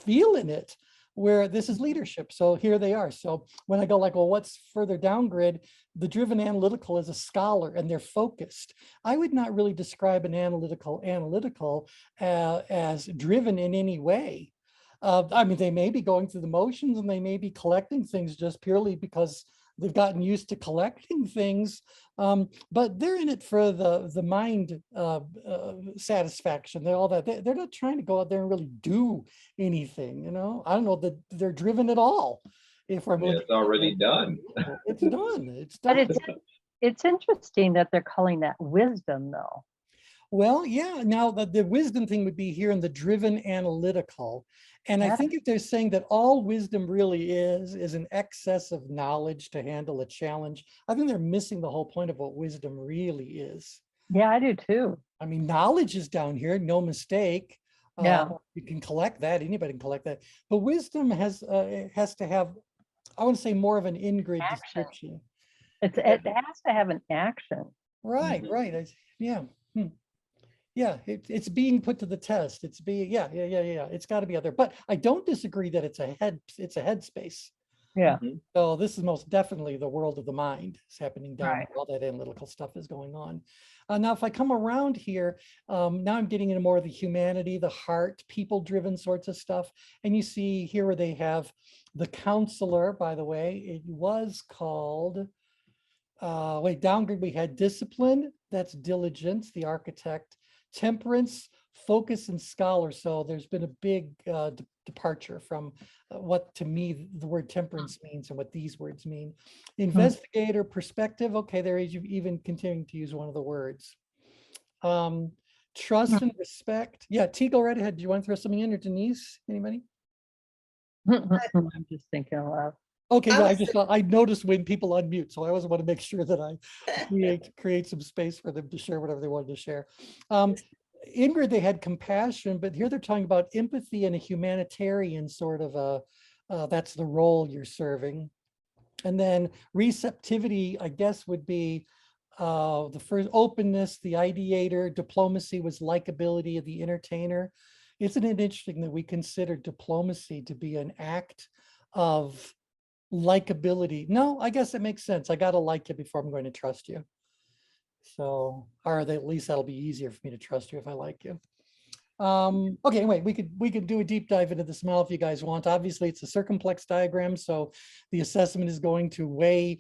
feeling it where this is leadership. So here they are. So when I go like, well, what's further down grid? The driven analytical is a scholar and they're focused. I would not really describe an analytical as driven in any way. I mean, they may be going through the motions and they may be collecting things just purely because they've gotten used to collecting things, but they're in it for the mind satisfaction. They're all that. They're not trying to go out there and really do anything. You know, I don't know that they're driven at all. If we're It's already done. It's done. It's But done. it's interesting that they're calling that wisdom, though. Well, yeah. Now the wisdom thing would be here in the driven analytical. And I Yeah. think if they're saying that all wisdom really is an excess of knowledge to handle a challenge, I think they're missing the whole point of what wisdom really is. Yeah, I do too. I mean, knowledge is down here, no mistake. Yeah. You can collect that. Anybody can collect that. But wisdom has to have, I want to say, more of an in-grid Action. description. It has to have an action. Right, Mhm. right. Yeah. Yeah, it's being put to the test. It's being, yeah. It's got to be out there. But I don't disagree that it's a headspace. Yeah. Mhm. So this is most definitely the world of the mind. It's happening down Right. there. All that analytical stuff is going on. Now, if I come around here, now I'm getting into more of the humanity, the heart, people-driven sorts of stuff. And you see here where they have the counselor, by the way, it was called, downgrid, we had discipline, that's diligence, the architect, temperance, focus, and scholar. So there's been a big departure from what to me the word temperance means and what these words mean. Investigator, perspective, okay, there is even continuing to use one of the words. Trust and respect. Yeah, T, go right ahead. Do you want to throw something in, or Denise? Anybody? I'm just thinking aloud. Okay, I yeah, was I noticed when people unmute, so I always want to make sure that I create some space for them to share whatever they wanted to share. Ingrid, they had compassion, but here they're talking about empathy and a humanitarian sort of that's the role you're serving. And then receptivity, I guess, would be the first, openness, the ideator. Diplomacy was likability of the entertainer. Isn't it interesting that we consider diplomacy to be an act of likability? No, I guess it makes sense. I got to like you before I'm going to trust you. So, or at least that'll be easier for me to trust you if I like you. Okay, anyway, we could do a deep dive into the smile if you guys want. Obviously, it's a circumplex diagram, so the assessment is going to weigh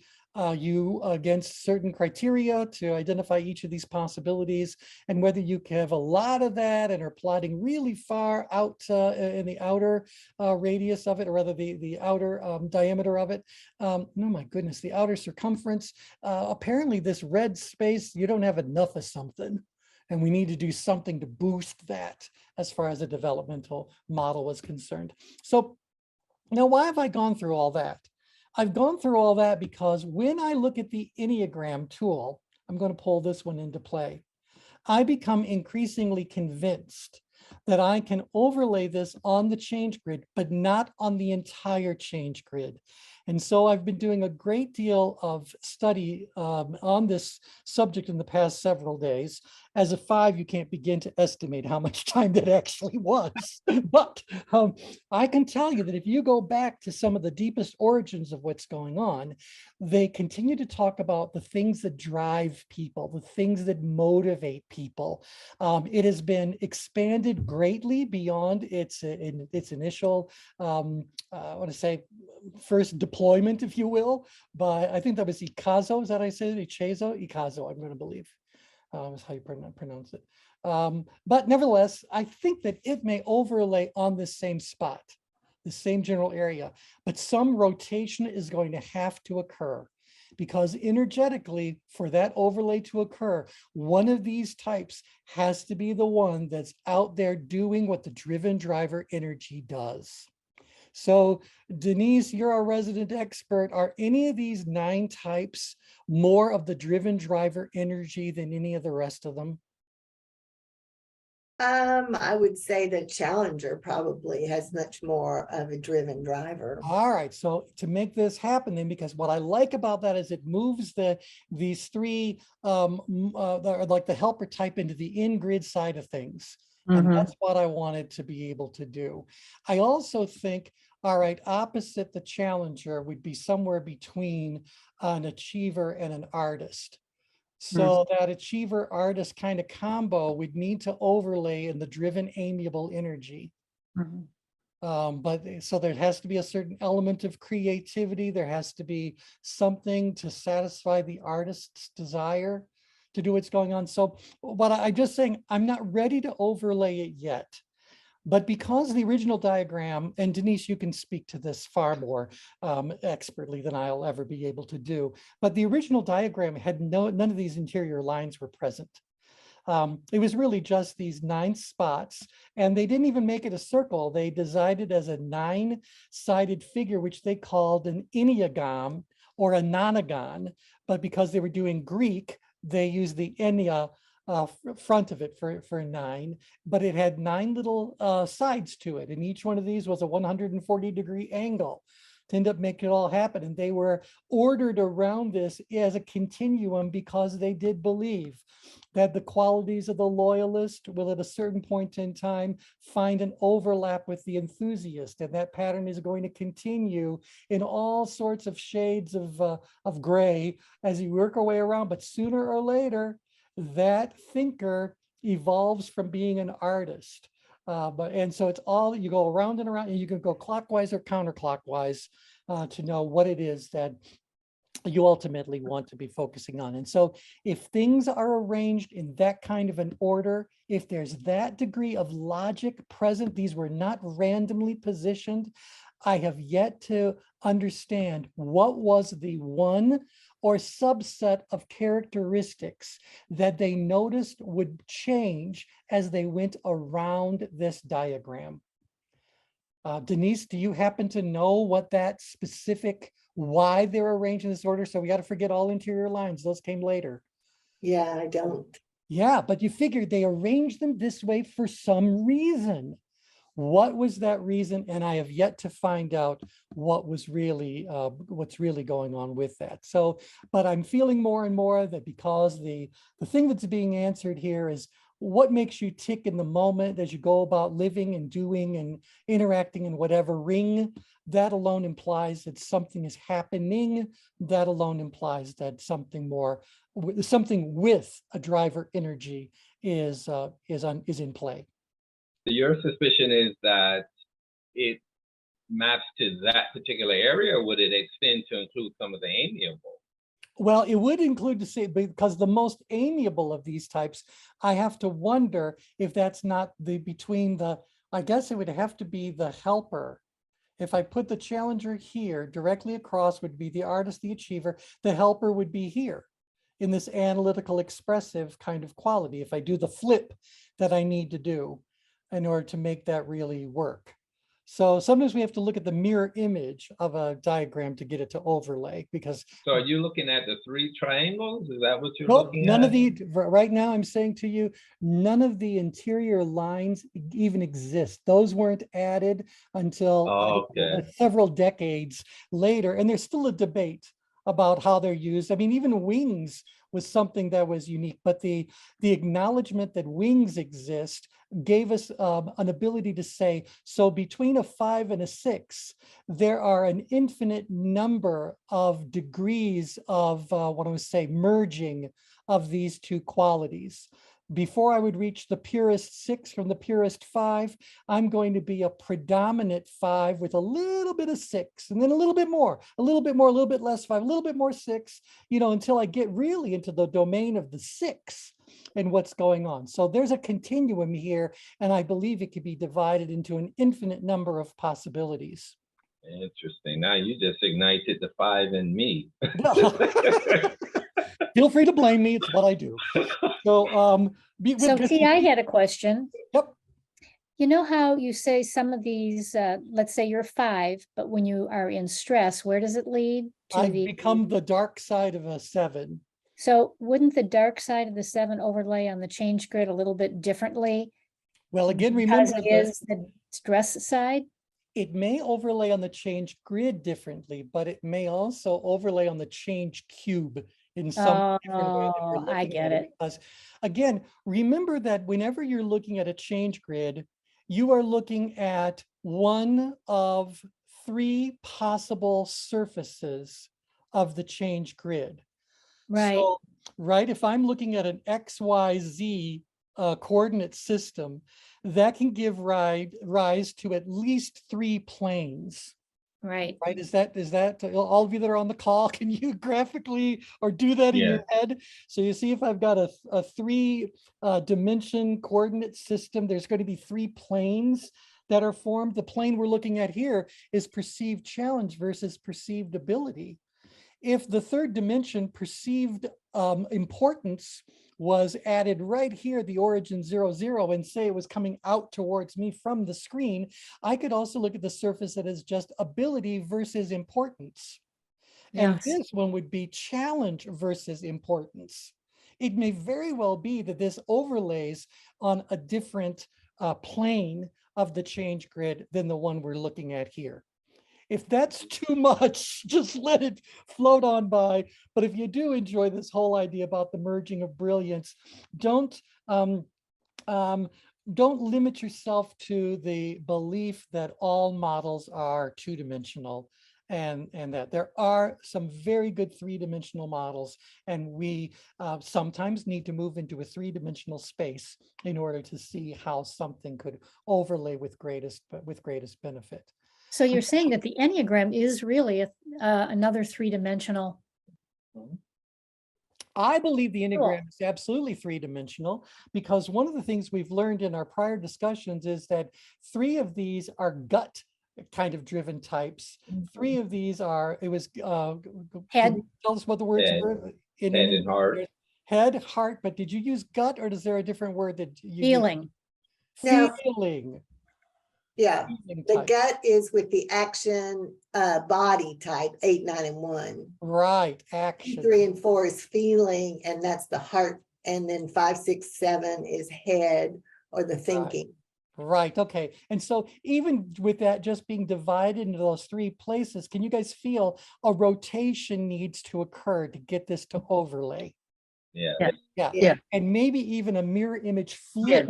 you against certain criteria to identify each of these possibilities, and whether you have a lot of that and are plotting really far out in the outer radius of it, or rather the outer diameter of it. Oh my goodness, the outer circumference. Apparently this red space, you don't have enough of something. And we need to do something to boost that as far as a developmental model is concerned. So now, why have I gone through all that? I've gone through all that because when I look at the Enneagram tool, I'm going to pull this one into play. I become increasingly convinced that I can overlay this on the change grid, but not on the entire change grid. And so I've been doing a great deal of study on this subject in the past several days. As a 5, you can't begin to estimate how much time that actually was. But I can tell you that if you go back to some of the deepest origins of what's going on, they continue to talk about the things that drive people, the things that motivate people. It has been expanded greatly beyond its initial, I want to say, first deployment, if you will, by, I think that was Ikazo, is that how I say it? Ikazo, I'm going to believe, is how you pronounce it. But nevertheless, I think that it may overlay on the same spot, the same general area, but some rotation is going to have to occur, because energetically, for that overlay to occur, one of these types has to be the one that's out there doing what the driven driver energy does. So Denise, you're our resident expert. Are any of these 9 types more of the driven driver energy than any of the rest of them? I would say the Challenger probably has much more of a driven driver. All right, so to make this happen then, because what I like about that is it moves these 3 like the helper type into the in-grid side of things. And Mhm. that's what I wanted to be able to do. I also think, all right, opposite the Challenger would be somewhere between an achiever and an artist. So that achiever artist kind of combo would need to overlay in the driven amiable energy. Mhm. But so there has to be a certain element of creativity. There has to be something to satisfy the artist's desire to do what's going on. So what I'm just saying, I'm not ready to overlay it yet. But because the original diagram, and Denise, you can speak to this far more expertly than I'll ever be able to do, but the original diagram had none of these interior lines were present. It was really just these 9 spots, and they didn't even make it a circle. They designed it as a 9-sided figure, which they called an Enneagram or a nonagon. But because they were doing Greek, they used the Ennea front of it for 9, but it had 9 little sides to it. And each one of these was a 140-degree angle to end up making it all happen. And they were ordered around this as a continuum because they did believe that the qualities of the loyalist will at a certain point in time find an overlap with the enthusiast. And that pattern is going to continue in all sorts of shades of gray as you work our way around. But sooner or later, that thinker evolves from being an artist. And so it's all, you go around and around, and you can go clockwise or counterclockwise to know what it is that you ultimately want to be focusing on. And so if things are arranged in that kind of an order, if there's that degree of logic present, these were not randomly positioned. I have yet to understand what was the one or subset of characteristics that they noticed would change as they went around this diagram. Denise, do you happen to know what that specific, why they're arranged in this order? So we got to forget all interior lines. Those came later. Yeah, I don't. Yeah, but you figured they arranged them this way for some reason. What was that reason? And I have yet to find out what was really, what's really going on with that. So, but I'm feeling more and more that because the thing that's being answered here is what makes you tick in the moment as you go about living and doing and interacting in whatever ring. That alone implies that something is happening. That alone implies that something more, something with a driver energy is in play. Your suspicion is that it maps to that particular area, or would it extend to include some of the amiable? Well, it would include to say, because the most amiable of these types, I have to wonder if that's not I guess it would have to be the helper. If I put the Challenger here, directly across would be the artist, the achiever, the helper would be here in this analytical expressive kind of quality. If I do the flip that I need to do in order to make that really work. So sometimes we have to look at the mirror image of a diagram to get it to overlay, because So are you looking at the 3 triangles? Is that what you're well, looking none at? of the, right now I'm saying to you, none of the interior lines even exist. Those weren't added until Okay. several decades later. And there's still a debate about how they're used. I mean, even wings was something that was unique, but the acknowledgement that wings exist gave us an ability to say, so between a 5 and a 6, there are an infinite number of degrees of what I would say merging of these 2 qualities. Before I would reach the purest 6 from the purest 5, I'm going to be a predominant 5 with a little bit of 6, and then a little bit more, a little bit more, a little bit less 5, a little bit more 6, you know, until I get really into the domain of the 6 and what's going on. So there's a continuum here, and I believe it could be divided into an infinite number of possibilities. Interesting. Now you just ignited the 5 in me. Feel free to blame me. It's what I do. So, So T, I had a question. Yep. You know how you say some of these, let's say you're 5, but when you are in stress, where does it lead? To I've become the dark side of a 7. So wouldn't the dark side of the 7 overlay on the change grid a little bit differently? Well, again, Because remember it is the stress side? it may overlay on the change grid differently, but it may also overlay on the change cube in some different way that we're Oh, I looking get at it. Because again, remember that whenever you're looking at a change grid, you are looking at one of 3 possible surfaces of the change grid. Right. So, right, if I'm looking at an XYZ coordinate system, that can give rise to at least 3 planes. Right. Right? Is that all of you that are on the call? Can you graphically or do that in your head? So you see, if I've got a 3 dimension coordinate system, there's going to be 3 planes that are formed. The plane we're looking at here is perceived challenge versus perceived ability. If the 3rd dimension perceived importance was added right here, the origin 0, 0, and say it was coming out towards me from the screen, I could also look at the surface that is just ability versus importance. And Yes. this one would be challenge versus importance. It may very well be that this overlays on a different plane of the change grid than the one we're looking at here. If that's too much, just let it float on by. But if you do enjoy this whole idea about the merging of brilliance, don't limit yourself to the belief that all models are 2-dimensional, and that there are some very good 3-dimensional models, and we sometimes need to move into a 3-dimensional space in order to see how something could overlay with greatest benefit. So you're saying that the Enneagram is really another 3-dimensional. I believe the Enneagram is absolutely 3-dimensional, because one of the things we've learned in our prior discussions is that 3 of these are gut kind of driven types. 3 of these are, Head. tell us what the words were. Head and heart. Head, heart, but did you use gut, or is there a different word that you Feeling. No. Feeling. Yeah, Feeling the type. gut is with the action body type 8, 9, and 1. Right, action. 3 and 4 is feeling, and that's the heart. And then 5, 6, 7 is head or the thinking. Right. Okay. And so even with that just being divided into those 3 places, can you guys feel a rotation needs to occur to get this to overlay? Yeah. Yeah. And maybe even a mirror image flip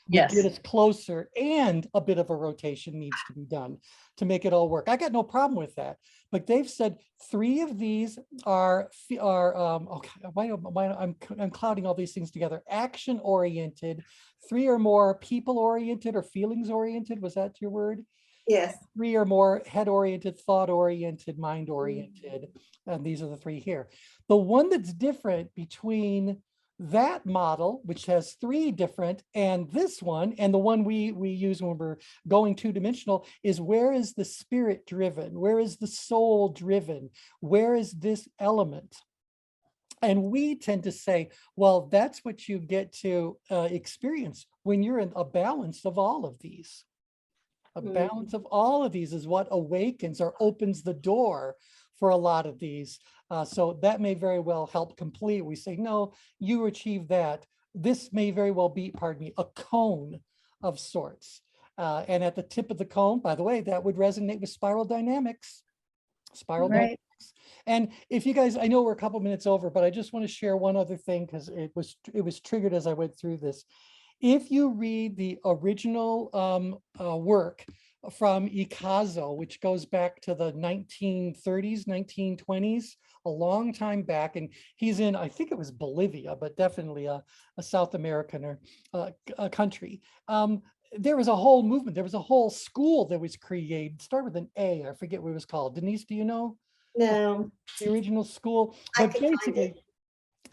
would get us closer, and a bit of a rotation needs to be done to make it all work. I got no problem with that, but they've said 3 of these are okay. I'm clouding all these things together. Action oriented, 3 or more people oriented or feelings oriented. Was that your word? Yes. 3 or more head oriented, thought oriented, mind oriented. And these are the 3 here. The one that's different between that model, which has 3 different, and this one, and the one we use when we're going 2-dimensional, is where is the spirit driven? Where is the soul driven? Where is this element? And we tend to say, well, that's what you get to experience when you're in a balance of all of these. A balance of all of these is what awakens or opens the door for a lot of these. So that may very well help complete. We say, no, you achieve that. This may very well be, pardon me, a cone of sorts. And at the tip of the cone, by the way, that would resonate with spiral dynamics. Dynamics. And if you guys, I know we're a couple minutes over, but I just want to share one other thing, because it was triggered as I went through this. If you read the original work from Ikazo, which goes back to the 1930s, 1920s, a long time back. And he's in, I think it was Bolivia, but definitely a South American or a country. There was a whole movement. There was a whole school that was created. Start with an A. I forget what it was called. Denise, do you know No, the original school? I But could find basically, it.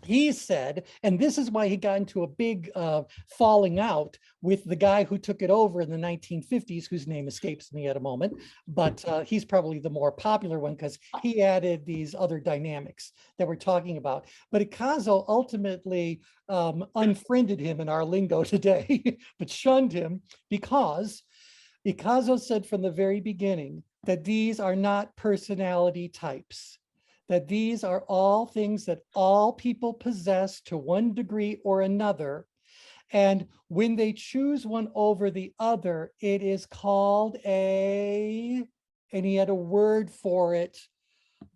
he said, and this is why he got into a big falling out with the guy who took it over in the 1950s, whose name escapes me at a moment, but he's probably the more popular one because he added these other dynamics that we're talking about. But Ikazo ultimately unfriended him in our lingo today, but shunned him because Ikazo said from the very beginning that these are not personality types, that these are all things that all people possess to one degree or another. And when they choose one over the other, it is called and he had a word for it.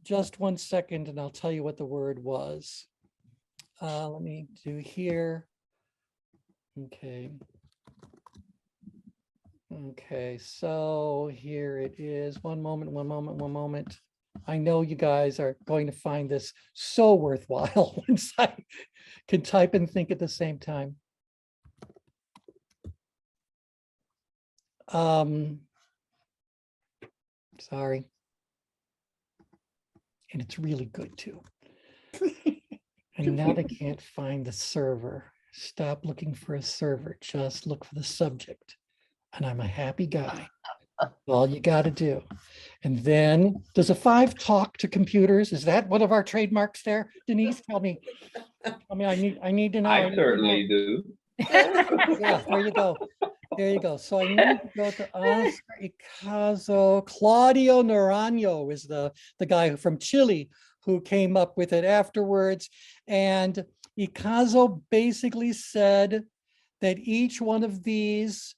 Just 1 second, and I'll tell you what the word was. Let me do here. Okay. Okay, so here it is. One moment, one moment, one moment. I know you guys are going to find this so worthwhile once I can type and think at the same time. Sorry. And it's really good too. And now they can't find the server. Stop looking for a server, just look for the subject. And I'm a happy guy. All you got to do. And then does a 5 talk to computers? Is that one of our trademarks there? Denise, tell me. I need to know. I certainly do. Yeah, there you go. There you go. So I need to go to Oscar Ikazo. Claudio Naranjo is the guy from Chile who came up with it afterwards. And Ikazo basically said that each one of these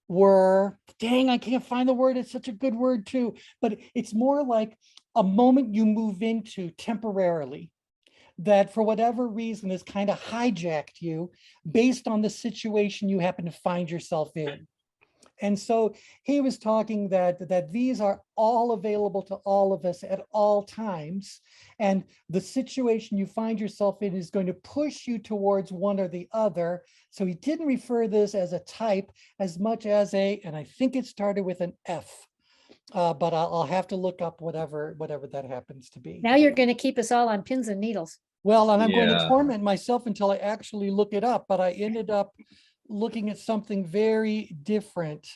were, dang, I can't find the word. It's such a good word too, but it's more like a moment you move into temporarily that for whatever reason has kind of hijacked you based on the situation you happen to find yourself in. And so he was talking that these are all available to all of us at all times. And the situation you find yourself in is going to push you towards one or the other. So he didn't refer this as a type as much as and I think it started with an F. But I'll have to look up whatever that happens to be. Now you're going to keep us all on pins and needles. Well, and I'm going to Yeah. torment myself until I actually look it up, but I ended up looking at something very different.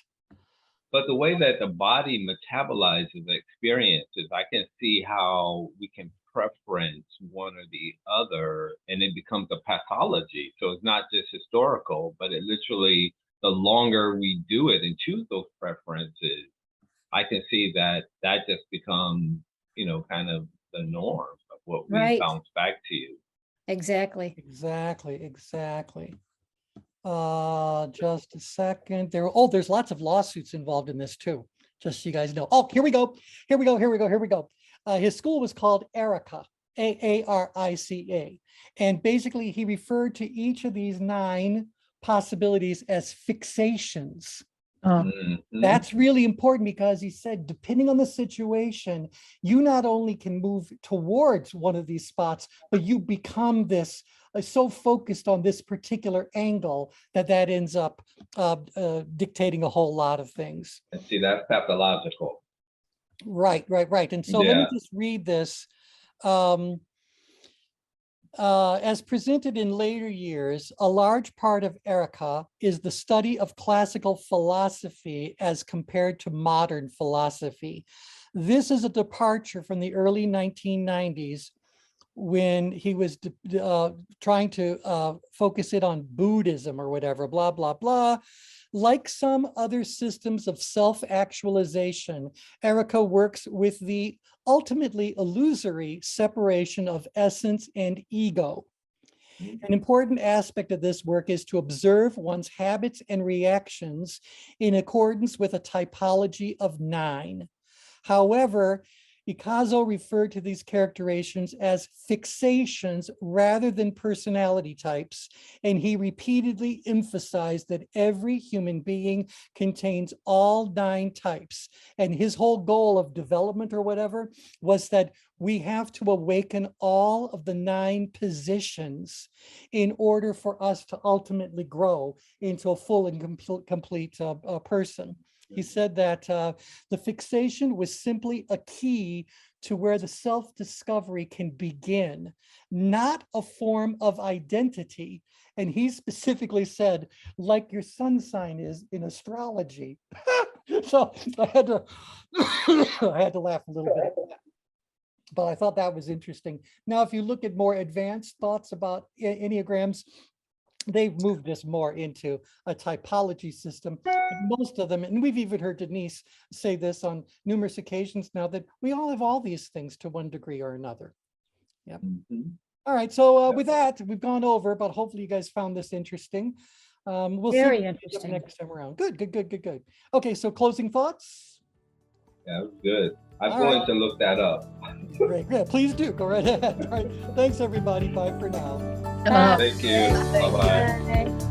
But the way that the body metabolizes experiences, I can see how we can preference one or the other, and it becomes a pathology. So it's not just historical, but it literally, the longer we do it and choose those preferences, I can see that just becomes, kind of the norm of what we Right. bounce back to. Exactly. Exactly. Just a second. There's lots of lawsuits involved in this too, just so you guys know. Oh, here we go. His school was called Erica, AARICA. And basically he referred to each of these 9 possibilities as fixations. Mhm. That's really important because he said, depending on the situation, you not only can move towards one of these spots, but you become this so focused on this particular angle that ends up dictating a whole lot of things. And see, that's pathological. Right. And so let me Yeah. just read this. As presented in later years, a large part of Erica is the study of classical philosophy as compared to modern philosophy. This is a departure from the early 1990s when he was trying to focus it on Buddhism or whatever, blah, blah, blah. Like some other systems of self-actualization, Erica works with the ultimately illusory separation of essence and ego. An important aspect of this work is to observe one's habits and reactions in accordance with a typology of 9. However, Picasso referred to these characterizations as fixations rather than personality types, and he repeatedly emphasized that every human being contains all 9 types. And his whole goal of development or whatever was that we have to awaken all of the 9 positions in order for us to ultimately grow into a full and complete person. He said that the fixation was simply a key to where the self-discovery can begin, not a form of identity. And he specifically said, like your sun sign is in astrology. So I had to, I had to laugh a little bit. But I thought that was interesting. Now, if you look at more advanced thoughts about Enneagrams, they've moved this more into a typology system. Most of them, and we've even heard Denise say this on numerous occasions now, that we all have all these things to one degree or another. Yep. All right, so with that, we've gone over, but hopefully you guys found this interesting. We'll Very see interesting. next time around. Good. Okay, so closing thoughts? Yeah, it was good. I'm All going right. to look that up. Great, please do, go right ahead. All right, thanks everybody, bye for now. Bye. Thank you. Bye-bye. Bye.